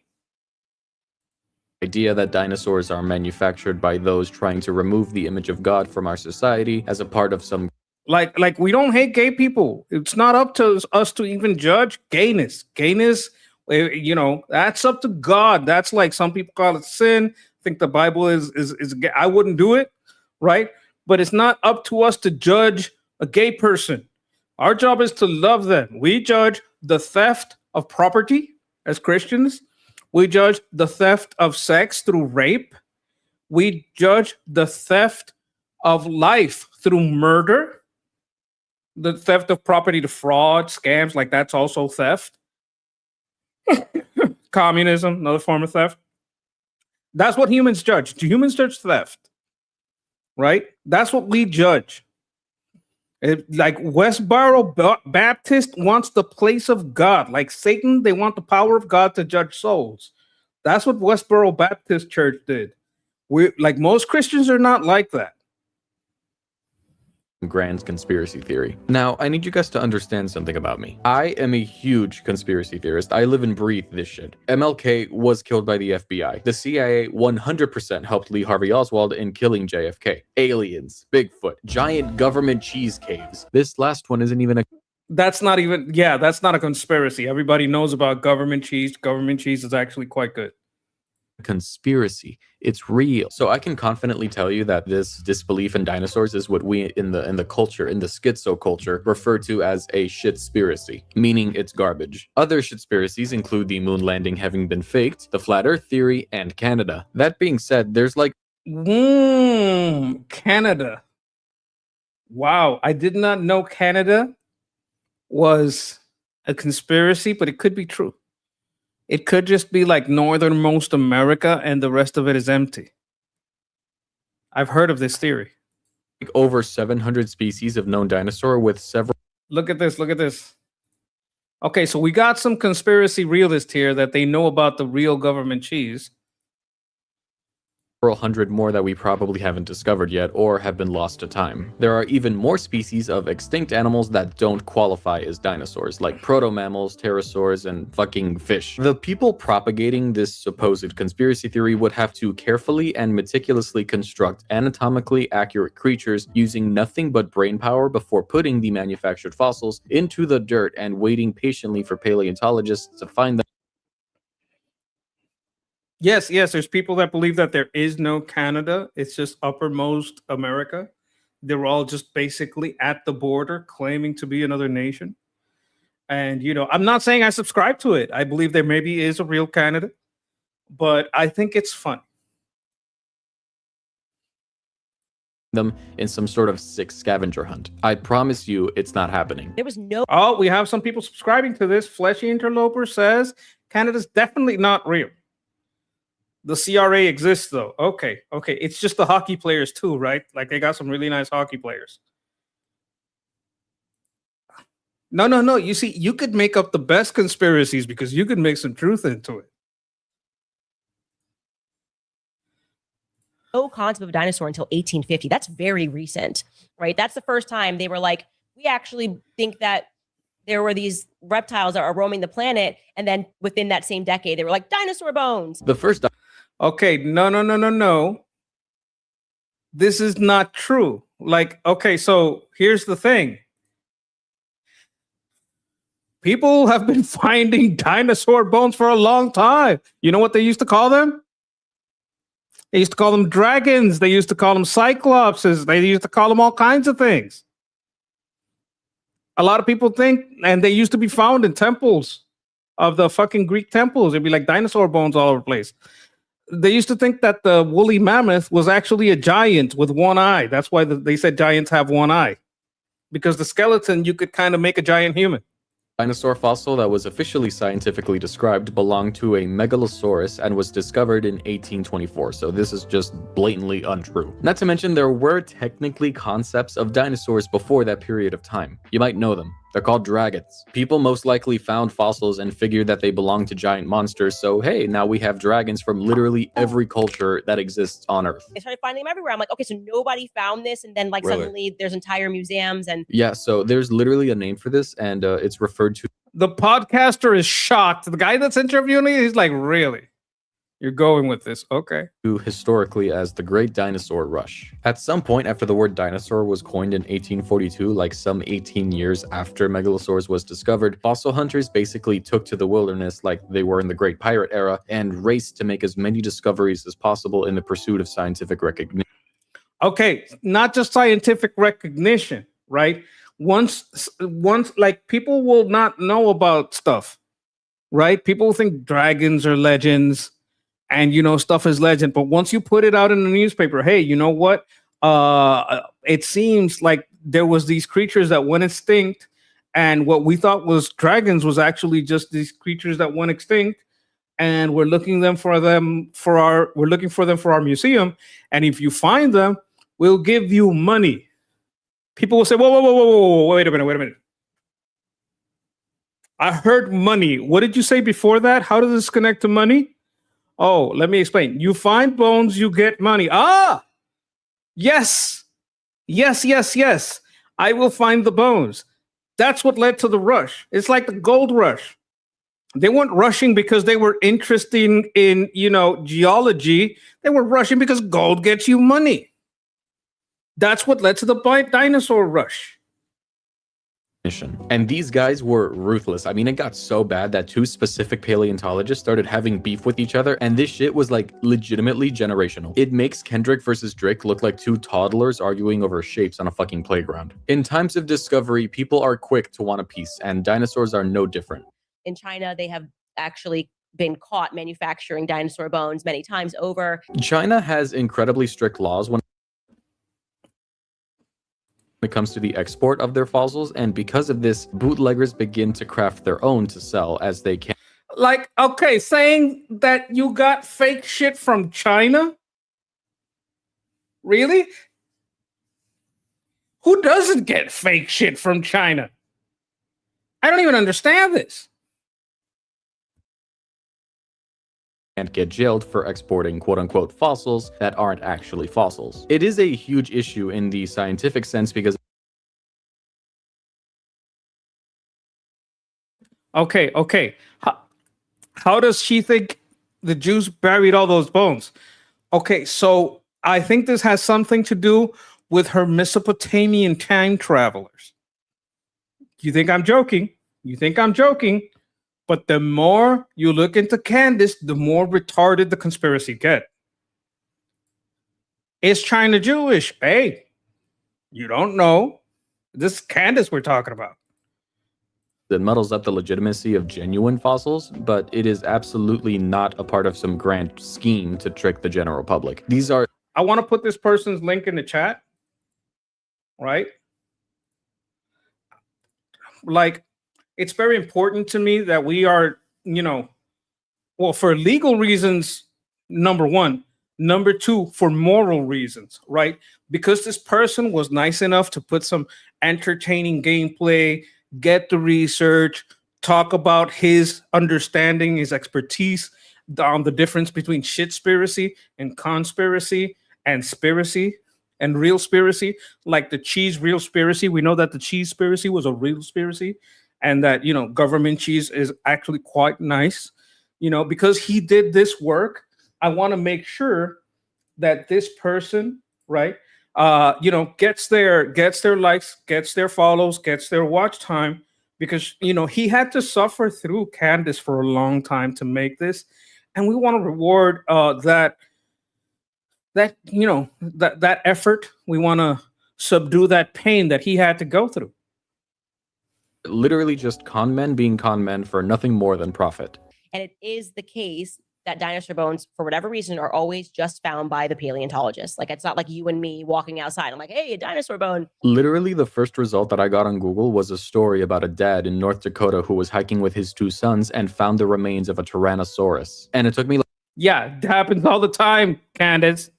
Idea that dinosaurs are manufactured by those trying to remove the image of God from our society as a part of some... Like we don't hate gay people. It's not up to us to even judge gayness. Gayness, you know, that's up to God. That's like some people call it sin. I think the Bible is I wouldn't do it, right? But it's not up to us to judge a gay person. Our job is to love them. We judge the theft of property as Christians. We judge the theft of sex through rape. We judge the theft of life through murder. The theft of property to fraud, scams, like that's also theft. Communism, another form of theft. That's what humans judge. Do humans judge theft? Right? That's what we judge. Like Westboro Baptist wants the place of God. Like Satan, they want the power of God to judge souls. That's what Westboro Baptist Church did. Like most Christians are not like that. Grand conspiracy theory. Now, I need you guys to understand something about me. I am a huge conspiracy theorist. I live and breathe this shit. MLK was killed by the FBI. The CIA 100% helped Lee Harvey Oswald in killing JFK. Aliens, Bigfoot, giant government cheese caves. This last one isn't even a... That's not a conspiracy. Everybody knows about government cheese. Government cheese is actually quite good. Conspiracy. It's real. So I can confidently tell you that this disbelief in dinosaurs is what we in the culture, in the schizo culture, refer to as a shitspiracy, meaning it's garbage. Other shitspiracies include the moon landing having been faked, the flat earth theory, and Canada. That being said, there's like Canada. Wow, I did not know Canada was a conspiracy, but it could be true. It could just be like northernmost America and the rest of it is empty. I've heard of this theory. Over 700 species of known dinosaur with several... Look at this, look at this. Okay, so we got some conspiracy realists here that they know about the real government cheese. 100 more that we probably haven't discovered yet or have been lost to time. There are even more species of extinct animals that don't qualify as dinosaurs, like proto-mammals, pterosaurs, and fucking fish. The people propagating this supposed conspiracy theory would have to carefully and meticulously construct anatomically accurate creatures using nothing but brain power before putting the manufactured fossils into the dirt and waiting patiently for paleontologists to find them. Yes, there's people that believe that there is no Canada. It's just uppermost America. They're all just basically at the border claiming to be another nation. And, I'm not saying I subscribe to it. I believe there maybe is a real Canada, but I think it's fun. Them in some sort of sick scavenger hunt. I promise you it's not happening. There was no... Oh, we have some people subscribing to this. Fleshy Interloper says Canada's definitely not real. The CRA exists, though. Okay. It's just the hockey players, too, right? Like, they got some really nice hockey players. No. You see, you could make up the best conspiracies because you could make some truth into it. No concept of a dinosaur until 1850. That's very recent, right? That's the first time they were like, we actually think that there were these reptiles that are roaming the planet. And then within that same decade, they were like, dinosaur bones. The first... Okay, no. This is not true. Like, okay, so here's the thing. People have been finding dinosaur bones for a long time. You know what they used to call them? They used to call them dragons. They used to call them cyclopses. They used to call them all kinds of things. A lot of people think, and they used to be found in temples of the fucking Greek temples. It'd be like dinosaur bones all over the place. They used to think that the woolly mammoth was actually a giant with one eye. That's why they said giants have one eye. Because the skeleton, you could kind of make a giant human. Dinosaur fossil that was officially scientifically described belonged to a megalosaurus and was discovered in 1824, so this is just blatantly untrue. Not to mention there were technically concepts of dinosaurs before that period of time. You might know them. They're called dragons. People most likely found fossils and figured that they belonged to giant monsters, so hey, now we have dragons from literally every culture that exists on Earth. They started finding them everywhere. I'm like, okay, so nobody found this, and then like Really? suddenly there's entire museums and... Yeah, so there's literally a name for this, and it's referred to... The podcaster is shocked. The guy that's interviewing me, he's like, really? You're going with this. Okay. Historically as the Great Dinosaur Rush. At some point after the word dinosaur was coined in 1842, like some 18 years after Megalosaurus was discovered, fossil hunters basically took to the wilderness like they were in the Great Pirate era and raced to make as many discoveries as possible in the pursuit of scientific recognition. Okay, not just scientific recognition, right? Once like people will not know about stuff, right? People think dragons are legends. And, stuff is legend. But once you put it out in the newspaper, hey, you know what? It seems like there was these creatures that went extinct. And what we thought was dragons was actually just these creatures that went extinct. And we're looking for them for our museum. And if you find them, we'll give you money. People will say, whoa, wait a minute. I heard money. What did you say before that? How does this connect to money? Oh, let me explain. You find bones, you get money. Ah, yes. I will find the bones. That's what led to the rush. It's like the gold rush. They weren't rushing because they were interested in, geology. They were rushing because gold gets you money. That's what led to the dinosaur rush. And these guys were ruthless. I mean, it got so bad that two specific paleontologists started having beef with each other, and this shit was like legitimately generational. It makes Kendrick versus Drake look like two toddlers arguing over shapes on a fucking playground. In times of discovery, people are quick to want a piece, and dinosaurs are no different. In China, they have actually been caught manufacturing dinosaur bones many times over. China has incredibly strict laws when it comes to the export of their fossils, and because of this, bootleggers begin to craft their own to sell as they can. Like, okay, saying that you got fake shit from China? Really? Who doesn't get fake shit from China? I don't even understand this. can't get jailed for exporting quote-unquote fossils that aren't actually fossils. It is a huge issue in the scientific sense because Okay. How does she think the Jews buried all those bones? Okay, so I think this has something to do with her Mesopotamian time travelers. You think I'm joking? But the more you look into Candace, the more retarded the conspiracy get. Is China Jewish? Hey, you don't know. This is Candace we're talking about. that muddles up the legitimacy of genuine fossils, but it is absolutely not a part of some grand scheme to trick the general public. These are... I want to put this person's link in the chat, right? Like, it's very important to me that we are, well, for legal reasons, number one. Number two, for moral reasons, right? Because this person was nice enough to put some entertaining gameplay, get the research, talk about his understanding, his expertise on the difference between shitspiracy and conspiracy and spiracy and real spiracy, like the cheese real spiracy. We know that the cheese spiracy was a real spiracy, and that, government cheese is actually quite nice, because he did this work. I want to make sure that this person, right, gets their likes, gets their follows, gets their watch time, because he had to suffer through Candace for a long time to make this, and we want to reward that effort. We want to subdue that pain that he had to go through. literally just con men being con men for nothing more than profit. And it is the case that dinosaur bones, for whatever reason, are always just found by the paleontologists. Like, it's not like you and me walking outside. I'm like, hey, a dinosaur bone. Literally, the first result that I got on Google was a story about a dad in North Dakota who was hiking with his 2 sons and found the remains of a Tyrannosaurus. And it took me yeah, it happens all the time, Candace.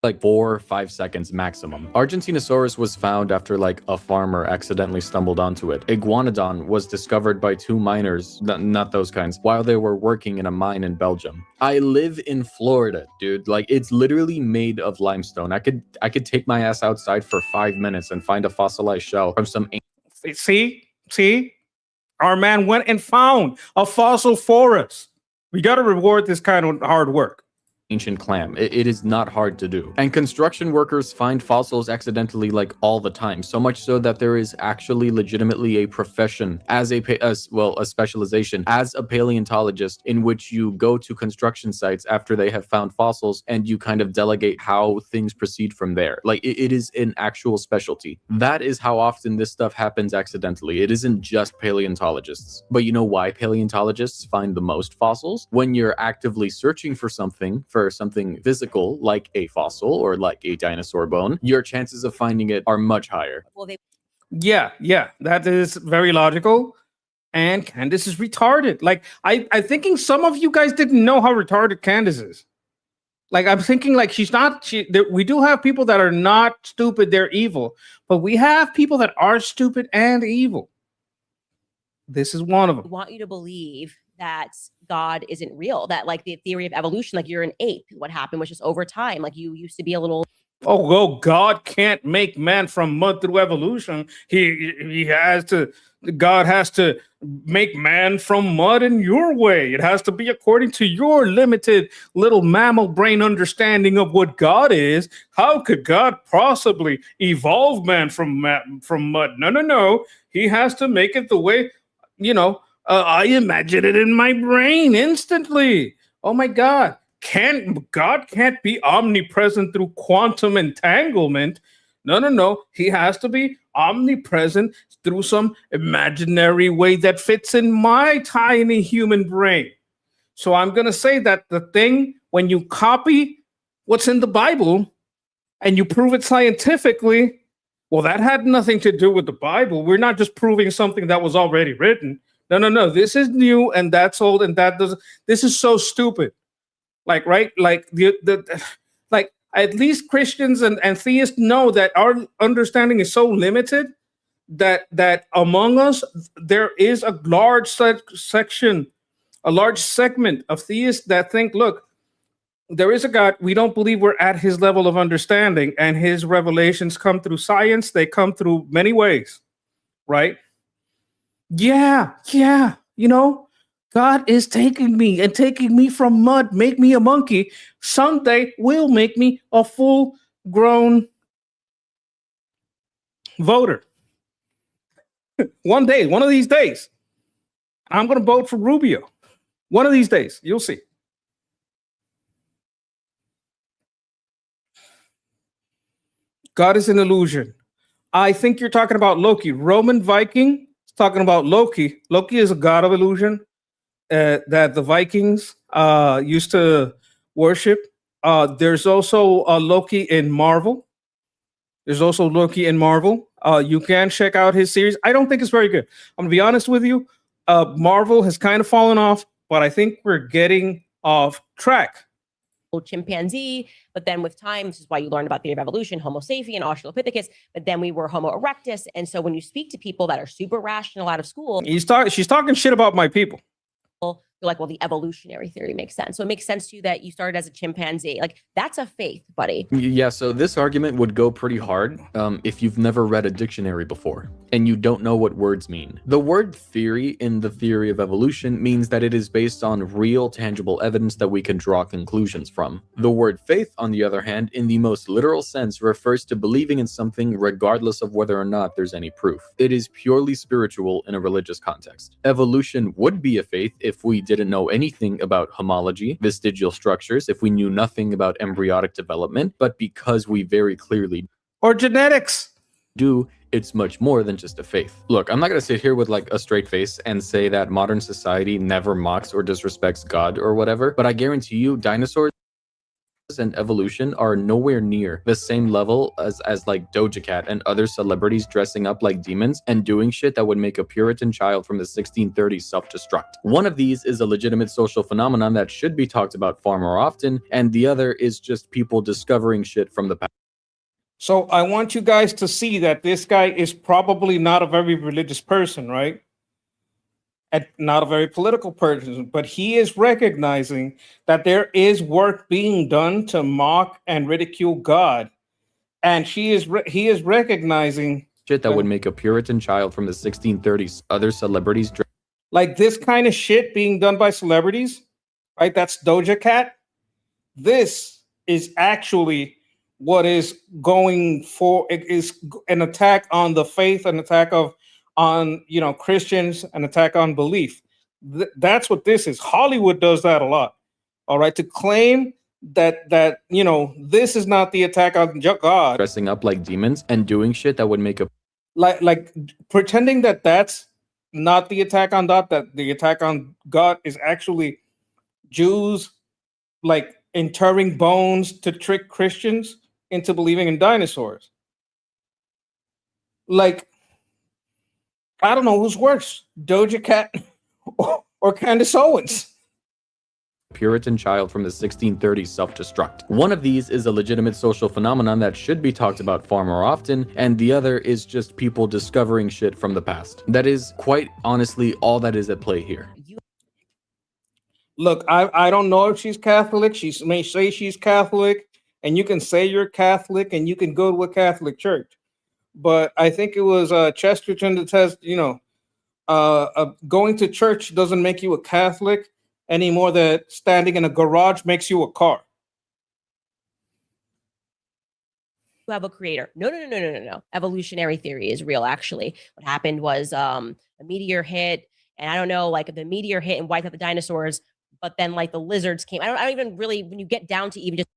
like 4 or 5 seconds maximum. Argentinosaurus was found after like a farmer accidentally stumbled onto it. Iguanodon was discovered by 2 miners, not those kinds, while they were working in a mine in Belgium. I live in Florida, dude. Like, it's literally made of limestone. I could take my ass outside for 5 minutes and find a fossilized shell from some... See? Our man went and found a fossil for us. We got to reward this kind of hard work. Ancient clam. It is not hard to do. And construction workers find fossils accidentally like all the time, so much so that there is actually legitimately a profession as a specialization as a paleontologist, in which you go to construction sites after they have found fossils and you kind of delegate how things proceed from there. Like, it is an actual specialty. That is how often this stuff happens accidentally. It isn't just paleontologists. But you know why paleontologists find the most fossils? When you're actively searching for something physical, like a fossil or like a dinosaur bone, your chances of finding it are much higher. Yeah, that is very logical. And Candace is retarded. Like, I'm thinking some of you guys didn't know how retarded Candace is. Like, I'm thinking like we do have people that are not stupid, they're evil, but we have people that are stupid and evil. This is one of them. I want you to believe that God isn't real, that like the theory of evolution, like you're an ape. What happened was just over time, like you used to be a little... Oh, God can't make man from mud through evolution. God has to make man from mud in your way. It has to be according to your limited little mammal brain understanding of what God is. How could God possibly evolve man from mud? No. He has to make it the way, I imagine it in my brain instantly. Oh my God. God can't be omnipresent through quantum entanglement. No. He has to be omnipresent through some imaginary way that fits in my tiny human brain. So I'm going to say that the thing, when you copy what's in the Bible and you prove it scientifically, well, that had nothing to do with the Bible. We're not just proving something that was already written. No. This is new and that's old and that doesn't. This is so stupid. Like, right? Like like at least Christians and theists know that our understanding is so limited that among us there is a large section a large segment of theists that think, look, there is a God. We don't believe we're at his level of understanding, and his revelations come through science. They come through many ways, right? Yeah, yeah. God is taking me and taking me from mud, make me a monkey. Someday will make me a full grown voter. One day, one of these days, I'm going to vote for Rubio. One of these days, you'll see. God is an illusion. I think you're talking about Loki. Roman Viking is talking about Loki. Loki is a god of illusion that the Vikings used to worship. There's also Loki in Marvel. You can check out his series. I don't think it's very good. I'm going to be honest with you. Marvel has kind of fallen off, but I think we're getting off track. Chimpanzee, but then with time, this is why you learned about theory of evolution, Homo sapien, Australopithecus, but then we were Homo erectus. And so when you speak to people that are super rational out of school, She's talking shit about my people. you're like, well, the evolutionary theory makes sense. So it makes sense to you that you started as a chimpanzee. Like, that's a faith, buddy. Yeah, so this argument would go pretty hard if you've never read a dictionary before and you don't know what words mean. The word theory in the theory of evolution means that it is based on real, tangible evidence that we can draw conclusions from. The word faith, on the other hand, in the most literal sense, refers to believing in something regardless of whether or not there's any proof. It is purely spiritual in a religious context. Evolution would be a faith if we didn't know anything about homology, vestigial structures, if we knew nothing about embryonic development, but because we very clearly or genetics do, it's much more than just a faith. Look, I'm not going to sit here with like a straight face and say that modern society never mocks or disrespects God or whatever, but I guarantee you dinosaurs and evolution are nowhere near the same level as like Doja Cat and other celebrities dressing up like demons and doing shit that would make a Puritan child from the 1630s self-destruct. One of these is a legitimate social phenomenon that should be talked about far more often, and the other is just people discovering shit from the past. So I want you guys to see that this guy is probably not a very religious person, right? And not a very political person, but he is recognizing that there is work being done to mock and ridicule God. And he is recognizing shit that would make a Puritan child from the 1630s, other celebrities like this kind of shit being done by celebrities, right? That's Doja Cat. This is actually what is going for. It is an attack on the faith, an attack on Christians, an attack on belief. That's what this is. Hollywood does that a lot. All right, to claim that this is not the attack on God, dressing up like demons and doing shit that would make a like pretending that that's not the attack on God, that the attack on God is actually Jews like interring bones to trick Christians into believing in dinosaurs. Like, I don't know who's worse, Doja Cat or Candace Owens. Puritan child from the 1630s self-destruct. One of these is a legitimate social phenomenon that should be talked about far more often, and the other is just people discovering shit from the past. That is quite honestly all that is at play here. Look, I don't know if she's Catholic. She may say she's Catholic, and you can say you're Catholic, and you can go to a Catholic church. But I think it was Chesterton that says, going to church doesn't make you a Catholic any more than standing in a garage makes you a car. You have a creator. No. Evolutionary theory is real, actually. What happened was a meteor hit, and I don't know, like the meteor hit and wiped out the dinosaurs, but then like the lizards came. I don't even really, when you get down to even just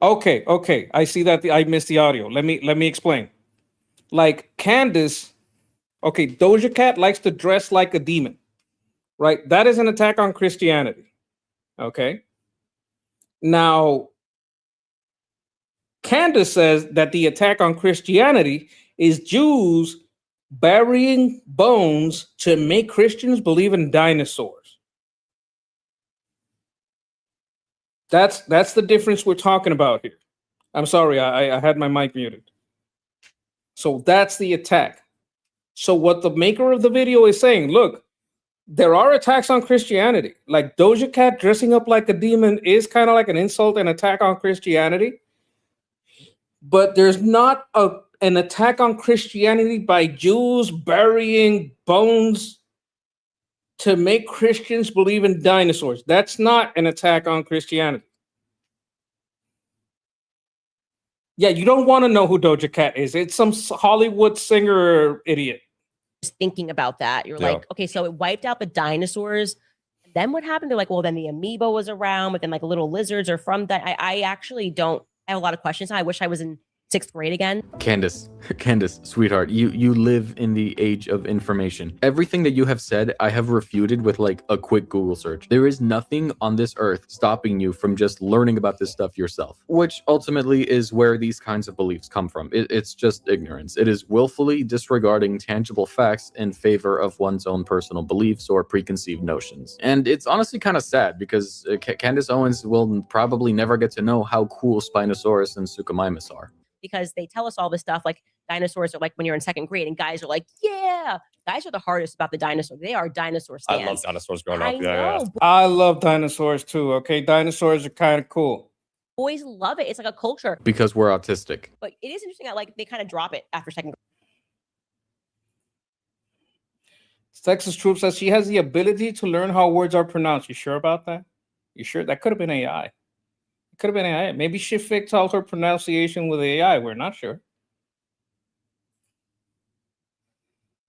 Okay. I see that I missed the audio. Let me explain. Like Candace, okay, Doja Cat likes to dress like a demon, right? That is an attack on Christianity. Okay. Now, Candace says that the attack on Christianity is Jews burying bones to make Christians believe in dinosaurs. That's the difference we're talking about here. I'm sorry, I had my mic muted. So that's the attack. So what the maker of the video is saying, look, there are attacks on Christianity. Like Doja Cat dressing up like a demon is kind of like an insult and attack on Christianity. But there's not an attack on Christianity by Jews burying bones to make Christians believe in dinosaurs. That's not an attack on Christianity. Yeah, you don't want to know who Doja Cat is. It's some Hollywood singer idiot. Just thinking about that, you're like, okay, so it wiped out the dinosaurs. Then what happened? They're like, well, then the amoeba was around, but then like little lizards are from that. I actually don't have a lot of questions. I wish I was in 6th grade again. Candace, sweetheart, you live in the age of information. Everything that you have said, I have refuted with like a quick Google search. There is nothing on this earth stopping you from just learning about this stuff yourself, which ultimately is where these kinds of beliefs come from. It's just ignorance. It is willfully disregarding tangible facts in favor of one's own personal beliefs or preconceived notions. And it's honestly kind of sad because Candace Owens will probably never get to know how cool Spinosaurus and Suchomimus are. Because they tell us all this stuff, like dinosaurs are like when you're in 2nd grade, and guys are like, yeah, guys are the hardest about the dinosaurs. They are dinosaur stands. I love dinosaurs growing up. Yeah. I love dinosaurs too. Okay, dinosaurs are kind of cool. Boys love it. It's like a culture. Because we're autistic. But it is interesting that like they kind of drop it after 2nd grade. Texas Troop says she has the ability to learn how words are pronounced. You sure about that? You sure? That could have been AI. Could have been AI. Maybe she fixed all her pronunciation with AI. We're not sure.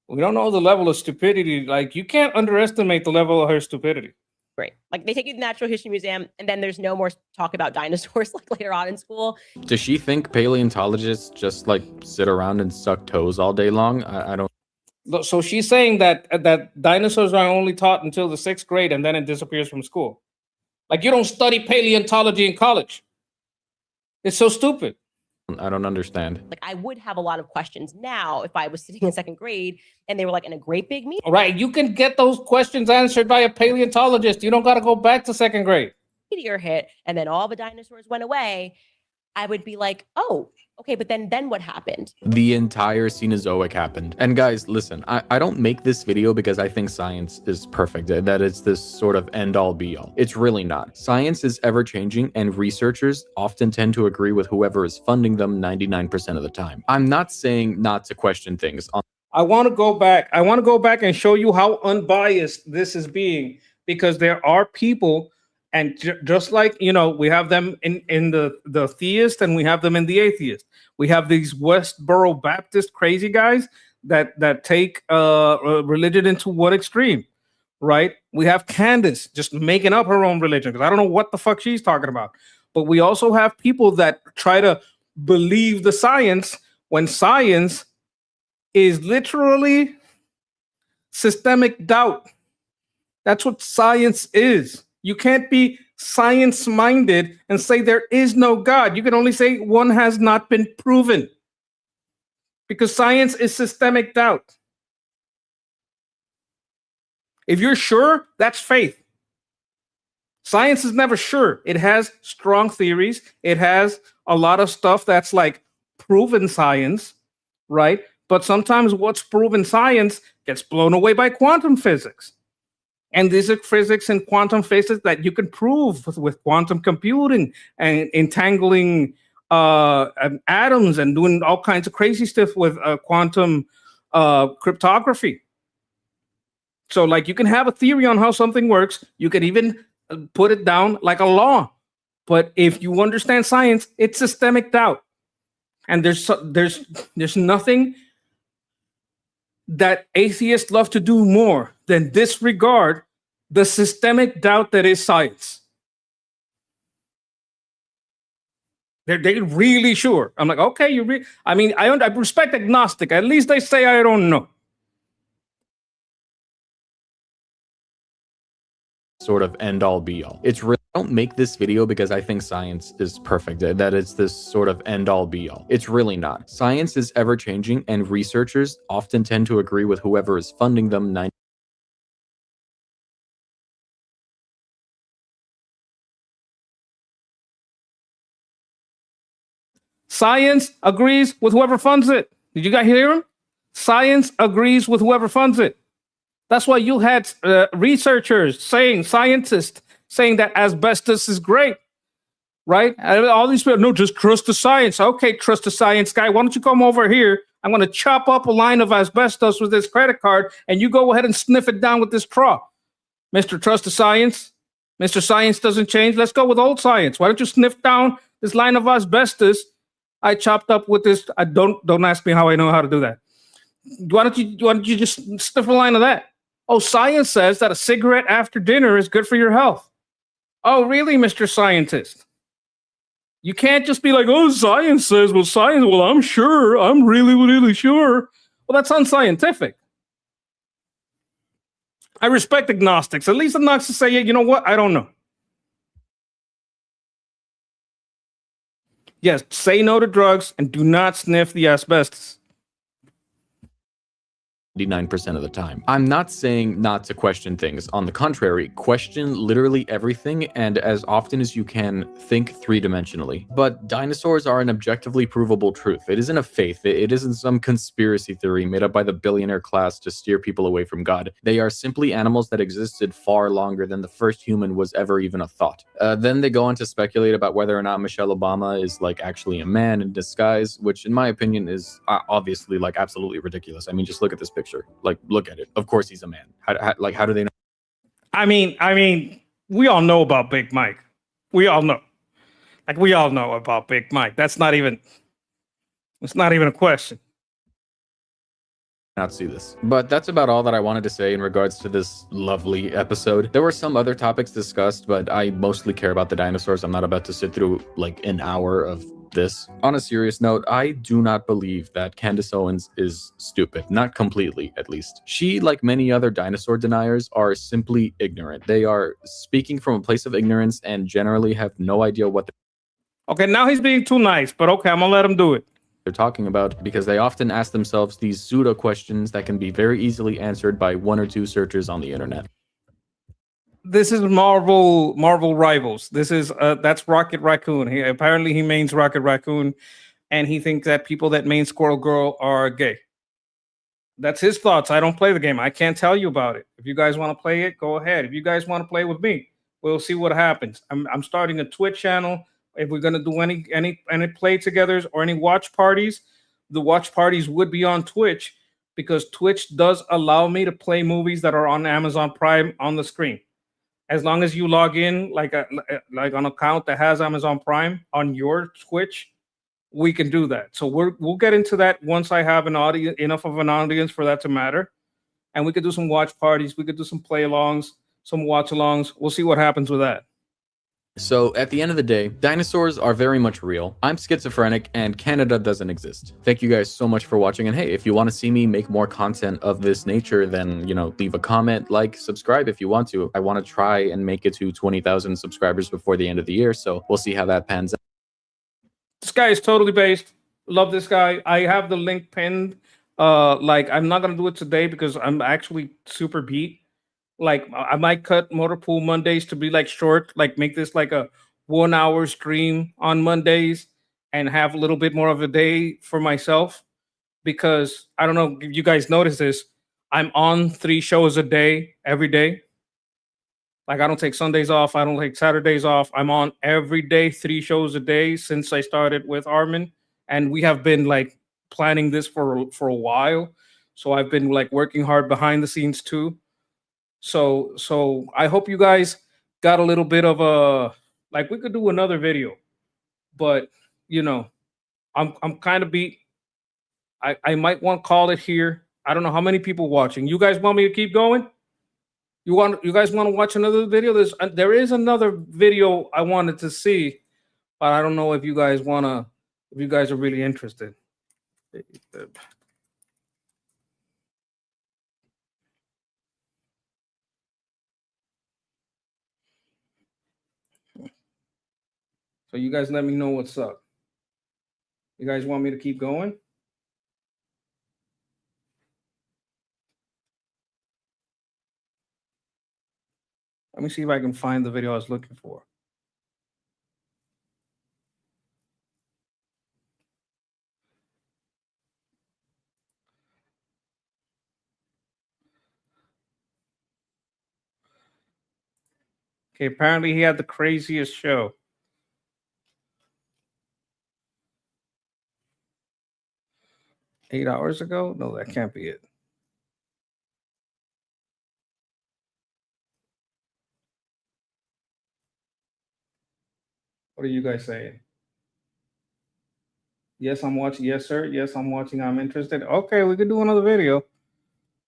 We don't know the level of stupidity. Like, you can't underestimate the level of her stupidity. Great. Like, they take you to the Natural History Museum, and then there's no more talk about dinosaurs like later on in school. Does she think paleontologists just like sit around and suck toes all day long? I don't. So she's saying that dinosaurs are only taught until the 6th grade, and then it disappears from school. Like, you don't study paleontology in college. It's so stupid. I don't understand. Like, I would have a lot of questions now if I was sitting in 2nd grade and they were like in a great big meeting. Right. You can get those questions answered by a paleontologist. You don't got to go back to 2nd grade. Meteor hit and then all the dinosaurs went away. I would be like, oh, okay, but then what happened? The entire Cenozoic happened. And guys, listen, I don't make this video because I think science is perfect, that it's this sort of end-all be-all. It's really not. Science is ever-changing, and researchers often tend to agree with whoever is funding them 99% of the time. I'm not saying not to question things. I want to go back. I want to go back and show you how unbiased this is being, because there are people, and just like, you know, we have them in the theist and we have them in the atheist. We have these Westboro Baptist crazy guys that take religion into one extreme, right? We have Candace just making up her own religion, because I don't know what the fuck she's talking about. But we also have people that try to believe the science when science is literally systemic doubt. That's what science is. You can't be science-minded and say there is no God. You can only say one has not been proven, because science is systemic doubt. If you're sure, that's faith. Science is never sure. It has strong theories. It has a lot of stuff that's like proven science, right? But sometimes what's proven science gets blown away by quantum physics. And these are physics and quantum physics that you can prove with quantum computing and entangling atoms and doing all kinds of crazy stuff with quantum cryptography. So, like, you can have a theory on how something works. You can even put it down like a law. But if you understand science, it's systemic doubt. And there's nothing that atheists love to do more than disregard the systemic doubt that is science. They're really sure. I'm like, okay, I mean, I respect agnostic. At least they say I don't know. Sort of end all be all. It's really, I don't make this video because I think science is perfect, that it's this sort of end all be all. It's really not. Science is ever changing, and researchers often tend to agree with whoever is funding them. Science agrees with whoever funds it. Did you guys hear him? Science agrees with whoever funds it. That's why you had researchers scientists saying that asbestos is great, right? And all these people, no, just trust the science. Okay, trust the science guy. Why don't you come over here? I'm going to chop up a line of asbestos with this credit card, and you go ahead and sniff it down with this straw. Mr. Trust the Science. Mr. Science doesn't change. Let's go with old science. Why don't you sniff down this line of asbestos I chopped up with this? Don't ask me how I know how to do that. Why don't you just sniff a line of that? Oh, science says that a cigarette after dinner is good for your health. Oh, really, Mr. Scientist? You can't just be like, oh, science says, well, I'm sure. I'm really, really sure. Well, that's unscientific. I respect agnostics. At least agnostics say, yeah, you know what? I don't know. Yes, say no to drugs and do not sniff the asbestos. 99% of the time. I'm not saying not to question things. On the contrary, question literally everything, and as often as you can, think three-dimensionally. But dinosaurs are an objectively provable truth. It isn't a faith. It isn't some conspiracy theory made up by the billionaire class to steer people away from God. They are simply animals that existed far longer than the first human was ever even a thought. Then they go on to speculate about whether or not Michelle Obama is like actually a man in disguise, which in my opinion is obviously like absolutely ridiculous. I mean, just look at this picture. Like, look at it. Of course he's a man. How do they know? I mean, we all know about Big Mike. We all know. Like, we all know about Big Mike. It's not even a question. Not see this. But that's about all that I wanted to say in regards to this lovely episode. There were some other topics discussed, but I mostly care about the dinosaurs. I'm not about to sit through like an hour of this. On a serious note, I do not believe that Candace Owens is stupid. Not completely, at least. She, like many other dinosaur deniers, are simply ignorant. They are speaking from a place of ignorance and generally have no idea what Okay, now he's being too nice, but okay, I'm gonna let him do it. They're talking about, because they often ask themselves these pseudo questions that can be very easily answered by one or two searches on the internet. This is Marvel Rivals. This is that's Rocket Raccoon. Apparently he mains Rocket Raccoon, and he thinks that people that main Squirrel Girl are gay. That's his thoughts. I don't play the game. I can't tell you about it. If you guys want to play it, go ahead. If you guys want to play with me, we'll see what happens. I'm starting a Twitch channel. If we're gonna do any play togethers or any watch parties, the watch parties would be on Twitch, because Twitch does allow me to play movies that are on Amazon Prime on the screen. As long as you log in like an account that has Amazon Prime on your Twitch, we can do that. So we'll get into that once I have enough of an audience for that to matter, and we could do some watch parties. We could do some play-alongs, some watch-alongs. We'll see what happens with that. So at the end of the day, dinosaurs are very much real. I'm schizophrenic and Canada doesn't exist. Thank you guys so much for watching. And hey, if you want to see me make more content of this nature, then, you know, leave a comment, like, subscribe if you want to. I want to try and make it to 20,000 subscribers before the end of the year. So we'll see how that pans out. This guy is totally based. Love this guy. I have the link pinned. Like, I'm not going to do it today because I'm actually super beat. Like, I might cut Motor Pool Mondays to be like short, like make this like a 1 hour stream on Mondays and have a little bit more of a day for myself, because I don't know if you guys notice this. I'm on 3 shows a day, every day. Like, I don't take Sundays off. I don't take Saturdays off. I'm on every day, 3 shows a day since I started with Armin. And we have been like planning this for a while. So I've been like working hard behind the scenes too. So I hope you guys got a little bit of a, like, we could do another video, but you know, I'm kind of beat. I might want to call it here. I don't know how many people watching. You guys want me to keep going? You guys want to watch another video? There is another video I wanted to see, but I don't know if you guys if you guys are really interested. So you guys let me know what's up. You guys want me to keep going? Let me see if I can find the video I was looking for. Okay, apparently he had the craziest show. $8 ago? No, that can't be it. What are you guys saying? Yes, I'm watching. Yes, sir. Yes, I'm watching. I'm interested. Okay, we could do another video.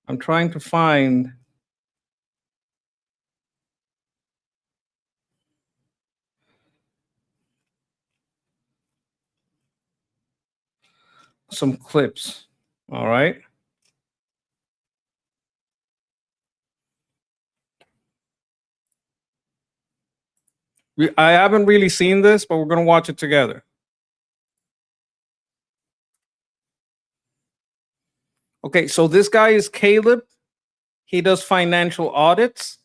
I'm trying to find some clips. All right. I haven't really seen this, but we're going to watch it together. Okay, so this guy is Caleb. He does financial audits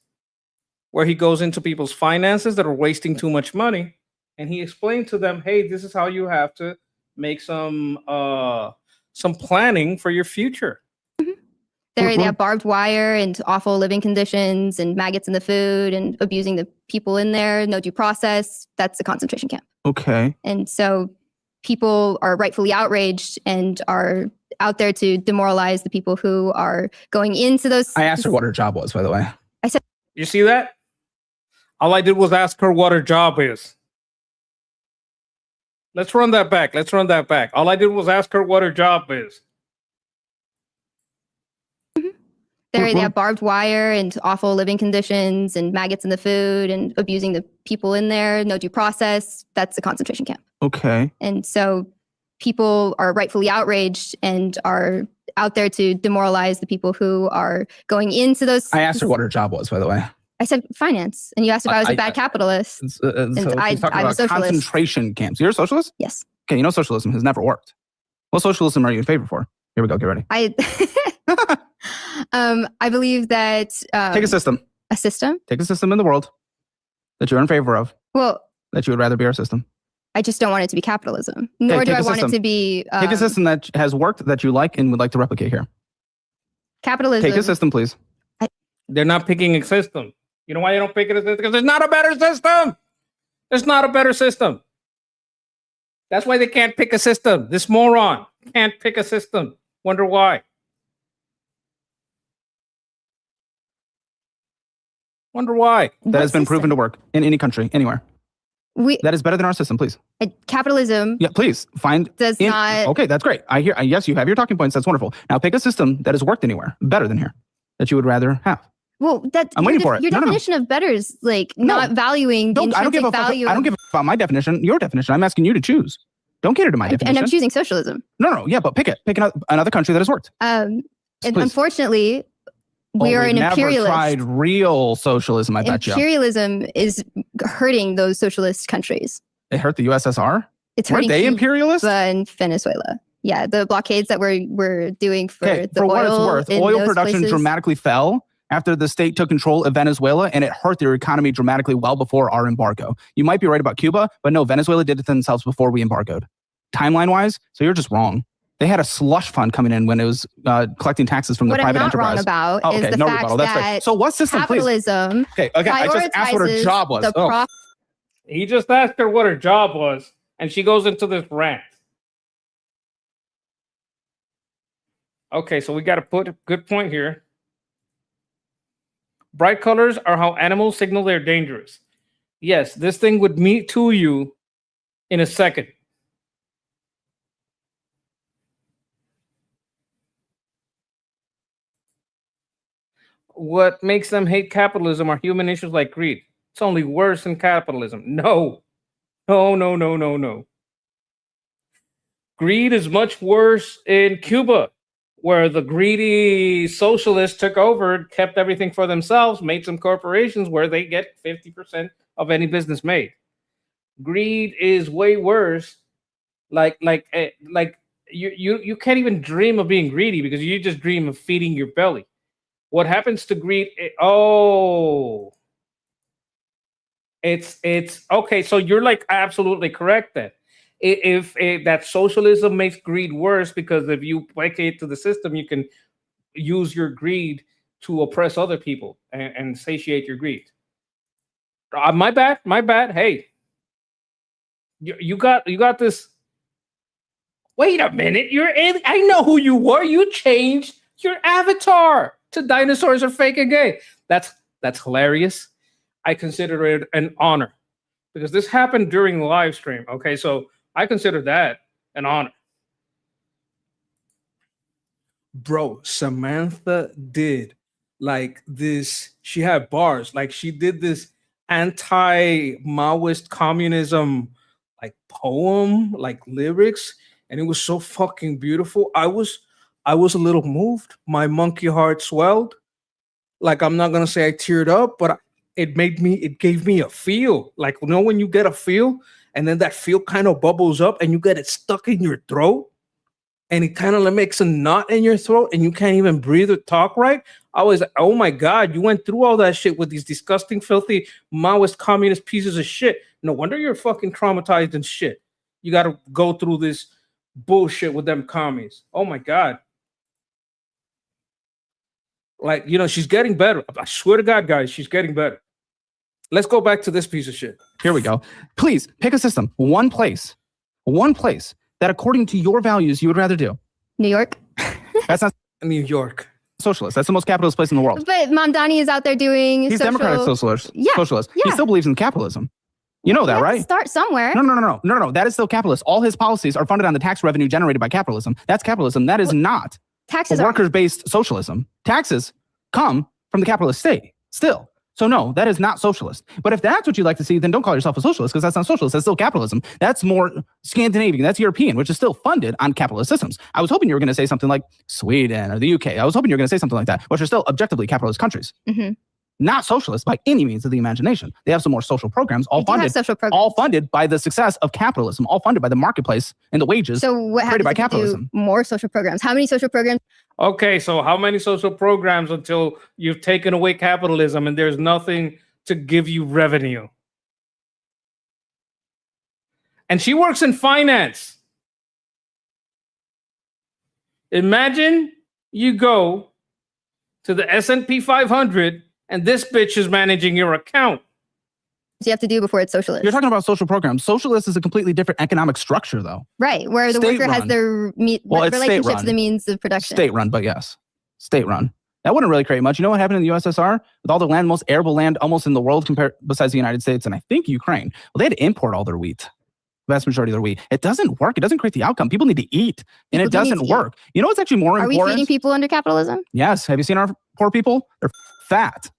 where he goes into people's finances that are wasting too much money. And he explained to them, hey, this is how you have to make some planning for your future. They have barbed wire and awful living conditions and maggots in the food and abusing the people in there, no due process. That's a concentration camp. Okay. And so people are rightfully outraged and are out there to demoralize the people who are going into those. I asked her what her job was, by the way. I said, you see that? All I did was ask her what her job is. Let's run that back. Let's run that back. All I did was ask her what her job is. They have barbed wire and awful living conditions and maggots in the food and abusing the people in there, no due process. That's a concentration camp. Okay. And so people are rightfully outraged and are out there to demoralize the people who are going into those. I asked her what her job was, by the way. I said finance, and you asked if I was a bad capitalist. So and she's talking I'm a about socialist. concentration camps. You're a socialist? Yes. Okay, you know socialism has never worked. What socialism are you in favor for? Here we go. Get ready. I believe that Take a system. A system? Take a system in the world that you're in favor of. Well, that you would rather be our system. I just don't want it to be capitalism, nor do I want it to be take a system that has worked that you like and would like to replicate here. Capitalism. Take a system, please. They're not picking a system. You know why they don't pick it? Because there's not a better system. There's not a better system. That's why they can't pick a system. This moron can't pick a system. Wonder why. Wonder why. That has been proven to work in any country, anywhere. That is better than our system, please. Capitalism. Yeah, please find. Does not. Okay, that's great. I hear. Yes, you have your talking points. That's wonderful. Now pick a system that has worked anywhere, better than here, that you would rather have. Well, I'm waiting for it. Your definition of better is like not valuing the intrinsic value. I don't give a fuck about my definition. Your definition. I'm asking you to choose. Don't cater to my definition. And I'm choosing socialism. No. Yeah, but pick it. Pick another country that has worked. And unfortunately, we are an imperialist. Never tried real socialism. I bet you. Imperialism is hurting those socialist countries. It hurt the USSR. It's Weren't hurting they imperialist? and Venezuela. Yeah, the blockades that we're doing for the for what oil. it's worth, oil production dramatically fell after the state took control of Venezuela, and it hurt their economy dramatically well before our embargo. You might be right about Cuba, but no, Venezuela did it themselves before we embargoed. Timeline-wise, so you're just wrong. They had a slush fund coming in when it was collecting taxes from the private enterprise. What I'm not wrong about is the fact that so what system, capitalism please? Okay, I just asked what her job was. He just asked her what her job was, and she goes into this rant. Okay, so we got to put a good point here. Bright colors are how animals signal they're dangerous. Yes, this thing would meet to you in a second. What makes them hate capitalism are human issues like greed. It's only worse than capitalism. No. No, no, no, no, no. Greed is much worse in Cuba, where the greedy socialists took over, kept everything for themselves, made some corporations where they get 50% of any business made. Greed is way worse. Like you can't even dream of being greedy because you just dream of feeding your belly. What happens to greed? It's okay. So you're like absolutely correct then. If that socialism makes greed worse because if you placate to the system, you can use your greed to oppress other people and satiate your greed. My bad, my bad. Hey, you got this. Wait a minute, I know who you were. You changed your avatar to Dinosaurs Are Fake and Gay. That's hilarious. I consider it an honor because this happened during the live stream. Okay, so I consider that an honor. Bro, Samantha did like this. She had bars. Like she did this anti-Maoist communism like poem, like lyrics, and it was so fucking beautiful. I was a little moved. My monkey heart swelled. Like I'm not gonna say I teared up, but it gave me a feel. Like when you get a feel, and then that feel kind of bubbles up, and you get it stuck in your throat, and it kind of makes a knot in your throat, and you can't even breathe or talk right. I was like, oh my god, you went through all that shit with these disgusting, filthy Maoist communist pieces of shit. No wonder you're fucking traumatized and shit. You got to go through this bullshit with them commies. Oh my god. Like, she's getting better. I swear to God, guys, she's getting better. Let's go back to this piece of shit. Here we go. Please pick a system. One place that according to your values you would rather do. New York. That's not New York. Socialist. That's the most capitalist place in the world. But Mamdani is out there doing He's democratic socialist. Yeah. Socialist. Yeah. He still believes in capitalism. You know that, right? Start somewhere. No. That is still capitalist. All his policies are funded on the tax revenue generated by capitalism. That's capitalism. That is not taxes workers-based socialism. Taxes come from the capitalist state still. So no, that is not socialist. But if that's what you like to see, then don't call yourself a socialist because that's not socialist. That's still capitalism. That's more Scandinavian. That's European, which is still funded on capitalist systems. I was hoping you were going to say something like Sweden or the UK. I was hoping you were going to say something like that, which are still objectively capitalist countries. Mm-hmm. Not socialist by any means of the imagination. They have some more social programs, all funded by the success of capitalism, all funded by the marketplace and the wages created by capitalism. More social programs. How many social programs? Okay, so how many social programs until you've taken away capitalism and there's nothing to give you revenue? And she works in finance. Imagine you go to the S&P 500 and this bitch is managing your account. You have to do before it's socialist. You're talking about social programs. Socialist is a completely different economic structure, though. Right, where the worker has their relationship to the means of production. State-run, but yes. State-run. That wouldn't really create much. You know what happened in the USSR? With all the land, most arable land almost in the world besides the United States, and I think Ukraine. Well, they had to import all their wheat. Vast majority of their wheat. It doesn't work. It doesn't create the outcome. People need to eat, and it doesn't work. You know what's actually more important? Are we feeding people under capitalism? Yes. Have you seen our poor people? They're fat.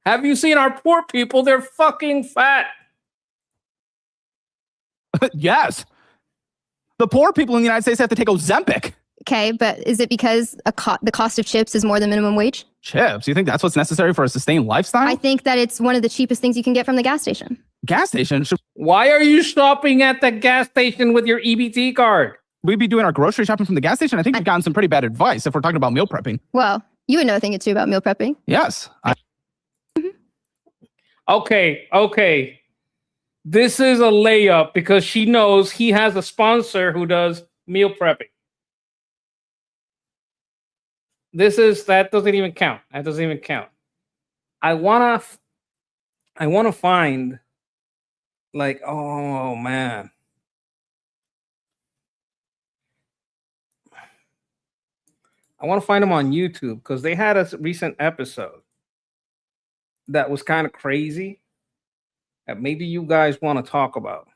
Have you seen our poor people? They're fucking fat. Yes. The poor people in the United States have to take Ozempic. Okay, but is it because the cost of chips is more than minimum wage? Chips? You think that's what's necessary for a sustained lifestyle? I think that it's one of the cheapest things you can get from the gas station. Gas station? Why are you shopping at the gas station with your EBT card? We'd be doing our grocery shopping from the gas station. I think you've gotten some pretty bad advice if we're talking about meal prepping. Well, you would know a thing or two about meal prepping. Yes. Okay. This is a layup because she knows he has a sponsor who does meal prepping. That doesn't even count. That doesn't even count. I wanna find like, oh man. I want to find them on YouTube because they had a recent episode that was kind of crazy that maybe you guys want to talk about.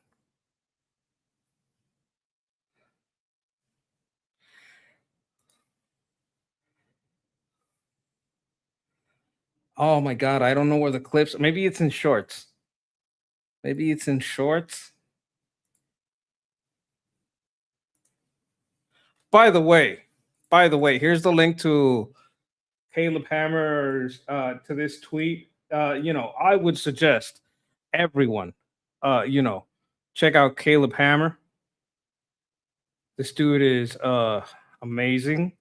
Oh my God, I don't know where the clips. Maybe it's in shorts. By the way, here's the link to Caleb Hammer's to this tweet. I would suggest everyone, check out Caleb Hammer. This dude is amazing.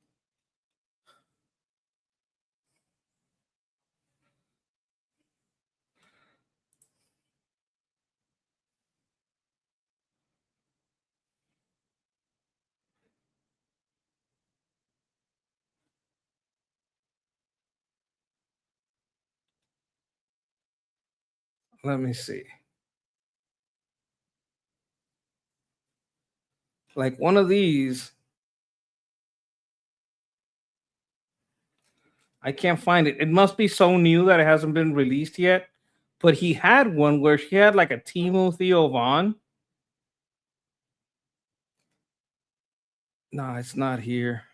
Let me see. Like one of these, I can't find it. It must be so new that it hasn't been released yet. But he had one where she had like a Timothy Vaughn. No, it's not here.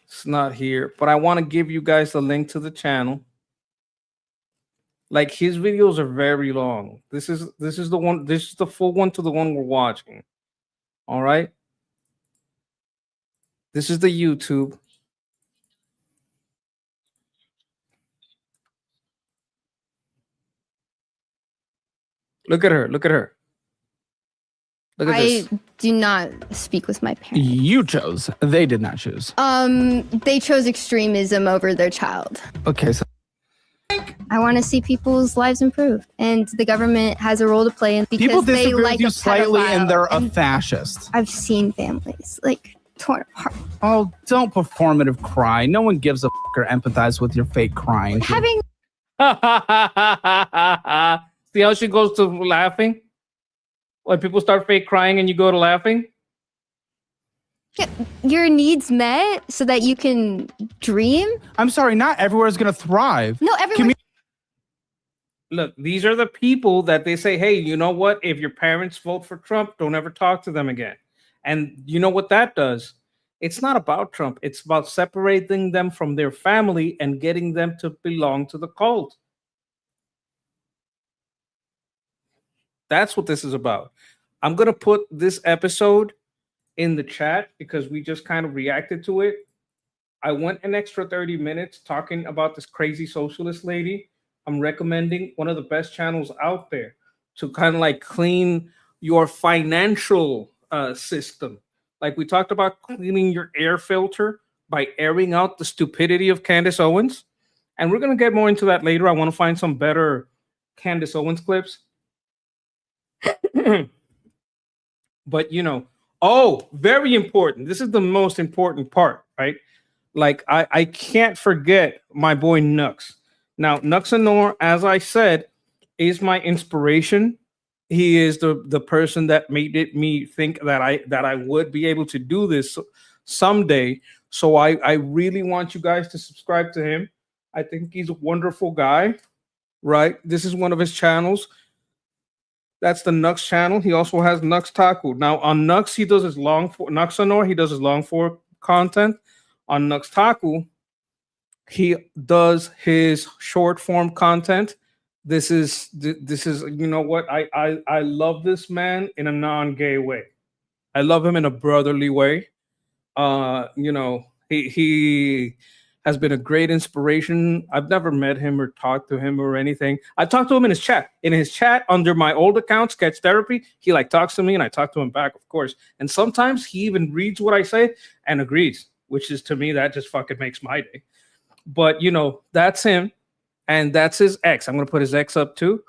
It's not here. But I want to give you guys the link to the channel. Like his videos are very long. This is the one. This is the full one to the one we're watching. All right. This is the YouTube. Look at her. Look at her. Look at this. I do not speak with my parents. You chose. They did not choose. They chose extremism over their child. Okay, so I want to see people's lives improve, and the government has a role to play in because people they disagree like with you a slightly, pedophile, and they're a fascist. I've seen families like torn apart. Oh, don't performative cry. No one gives a fuck or empathize with your fake crying. Having See how she goes to laughing? When people start fake crying and you go to laughing? your needs met so that you can dream. I'm sorry, not everywhere is going to thrive. No, everyone. Look, these are the people that they say, hey, you know what? If your parents vote for Trump, don't ever talk to them again. And you know what that does? It's not about Trump. It's about separating them from their family and getting them to belong to the cult. That's what this is about. I'm going to put this episode in the chat because we just kind of reacted to it. I went an extra 30 minutes talking about this crazy socialist lady. I'm recommending one of the best channels out there to kind of like clean your financial system. Like we talked about cleaning your air filter by airing out the stupidity of Candace Owens. And we're going to get more into that later. I want to find some better Candace Owens clips. But, you know, oh, very important. This is the most important part, right? Like I can't forget my boy Nux. Now, Nuxanor, as I said, is my inspiration. He is the person that made me think that I would be able to do this someday. So I really want you guys to subscribe to him. I think he's a wonderful guy, right? This is one of his channels. That's the Nux channel. He also has Nux Taku. Now on Nux, he does his long form. Nuxanor, he does his long form content. On Nux Taku, he does his short form content. This is you know what, I love this man in a non-gay way. I love him in a brotherly way. You know, he has been a great inspiration. I've never met him or talked to him or anything. I talked to him in his chat. In his chat under my old account, Sketch Therapy, he like talks to me and I talk to him back, of course. And sometimes he even reads what I say and agrees, which is to me that just fucking makes my day. But you know, that's him. And that's his ex. I'm going to put his ex up too.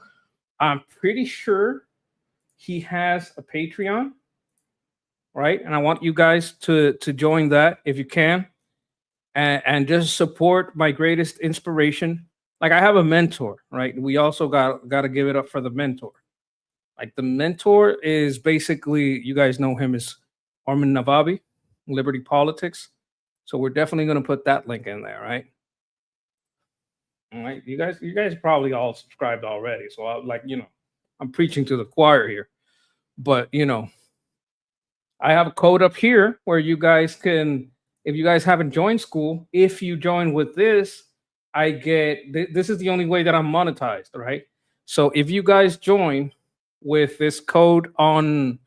I'm pretty sure he has a Patreon, right? And I want you guys to join that if you can, and just support my greatest inspiration. Like I have a mentor, right? We also got to give it up for the mentor. Like the mentor is basically, you guys know him as Armin Navabi, Liberty Politics. So we're definitely going to put that link in there, right? All right, you guys probably all subscribed already, so I'm preaching to the choir here. But you know, I have a code up here where you guys can, if you guys haven't joined school, if you join with this, I get this is the only way that I'm monetized, right? So if you guys join with this code on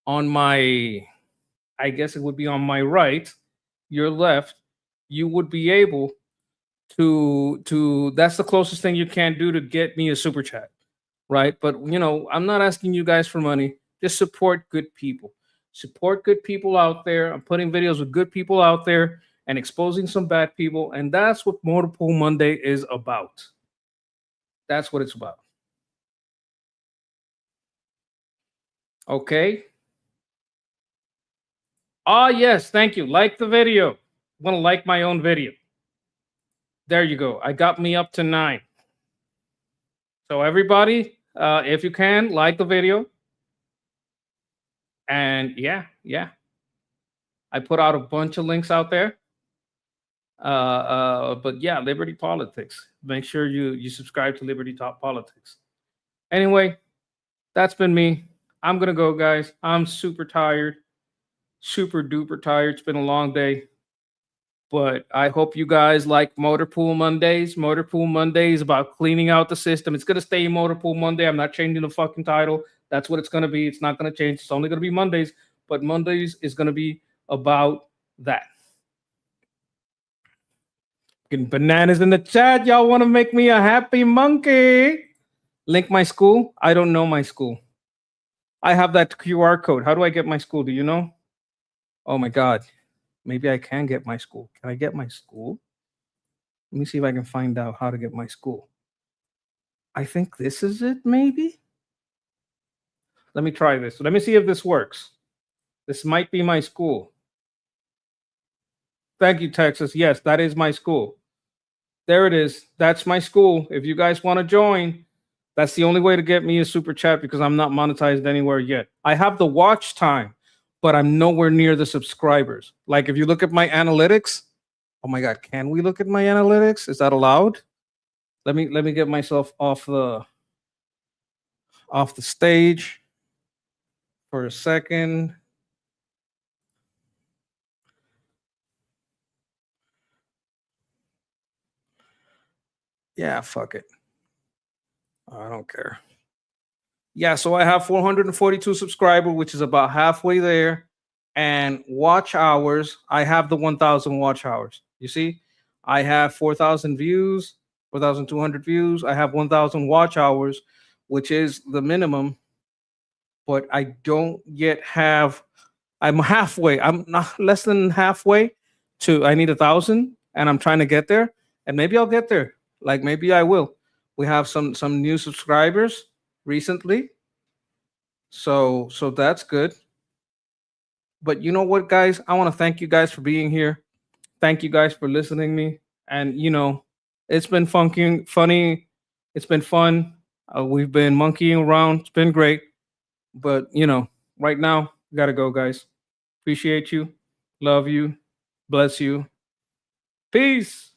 on my, I guess it would be on my right, your left, you would be able to that's the closest thing you can do to get me a super chat, right? But I'm not asking you guys for money. Just support good people. Support good people out there. I'm putting videos with good people out there and exposing some bad people, and that's what Motor Pool Monday is about. That's what it's about. Okay. Ah, yes, thank you. Like the video. I'm gonna like my own video. There you go. I got me up to 9. So everybody, if you can, like the video. And yeah. I put out a bunch of links out there. But yeah, Liberty Politics. Make sure you subscribe to Liberty Talk Politics. Anyway, that's been me. I'm gonna go, guys. I'm super tired. Super duper tired. It's been a long day. But I hope you guys like Motor Pool Mondays. Motor Pool Monday is about cleaning out the system. It's going to stay Motor Pool Monday. I'm not changing the fucking title. That's what it's going to be. It's not going to change. It's only going to be Mondays. But Mondays is going to be about that. Getting bananas in the chat. Y'all want to make me a happy monkey? Link my school? I don't know my school. I have that QR code. How do I get my school? Do you know? Oh my God. Maybe I can get my school. Can I get my school? Let me see if I can find out how to get my school. I think this is it, maybe? Let me try this. Let me see if this works. This might be my school. Thank you, Texas. Yes, that is my school. There it is. That's my school. If you guys want to join, that's the only way to get me a super chat because I'm not monetized anywhere yet. I have the watch time, but I'm nowhere near the subscribers. Like if you look at my analytics, oh my God, can we look at my analytics? Is that allowed? Let me get myself off the stage for a second. Yeah, fuck it. I don't care. Yeah, so I have 442 subscribers, which is about halfway there. And watch hours, I have the 1,000 watch hours. You see, I have 4,000 views, 4,200 views. I have 1,000 watch hours, which is the minimum. But I don't yet have, I'm halfway. I'm not less than halfway to, I need 1,000 and I'm trying to get there. And maybe I'll get there. Like maybe I will. We have some new subscribers recently. So that's good. But you know what, guys? I want to thank you guys for being here. Thank you guys for listening to me. And, it's been funny. It's been fun. We've been monkeying around. It's been great. But, right now, we got to go, guys. Appreciate you. Love you. Bless you. Peace.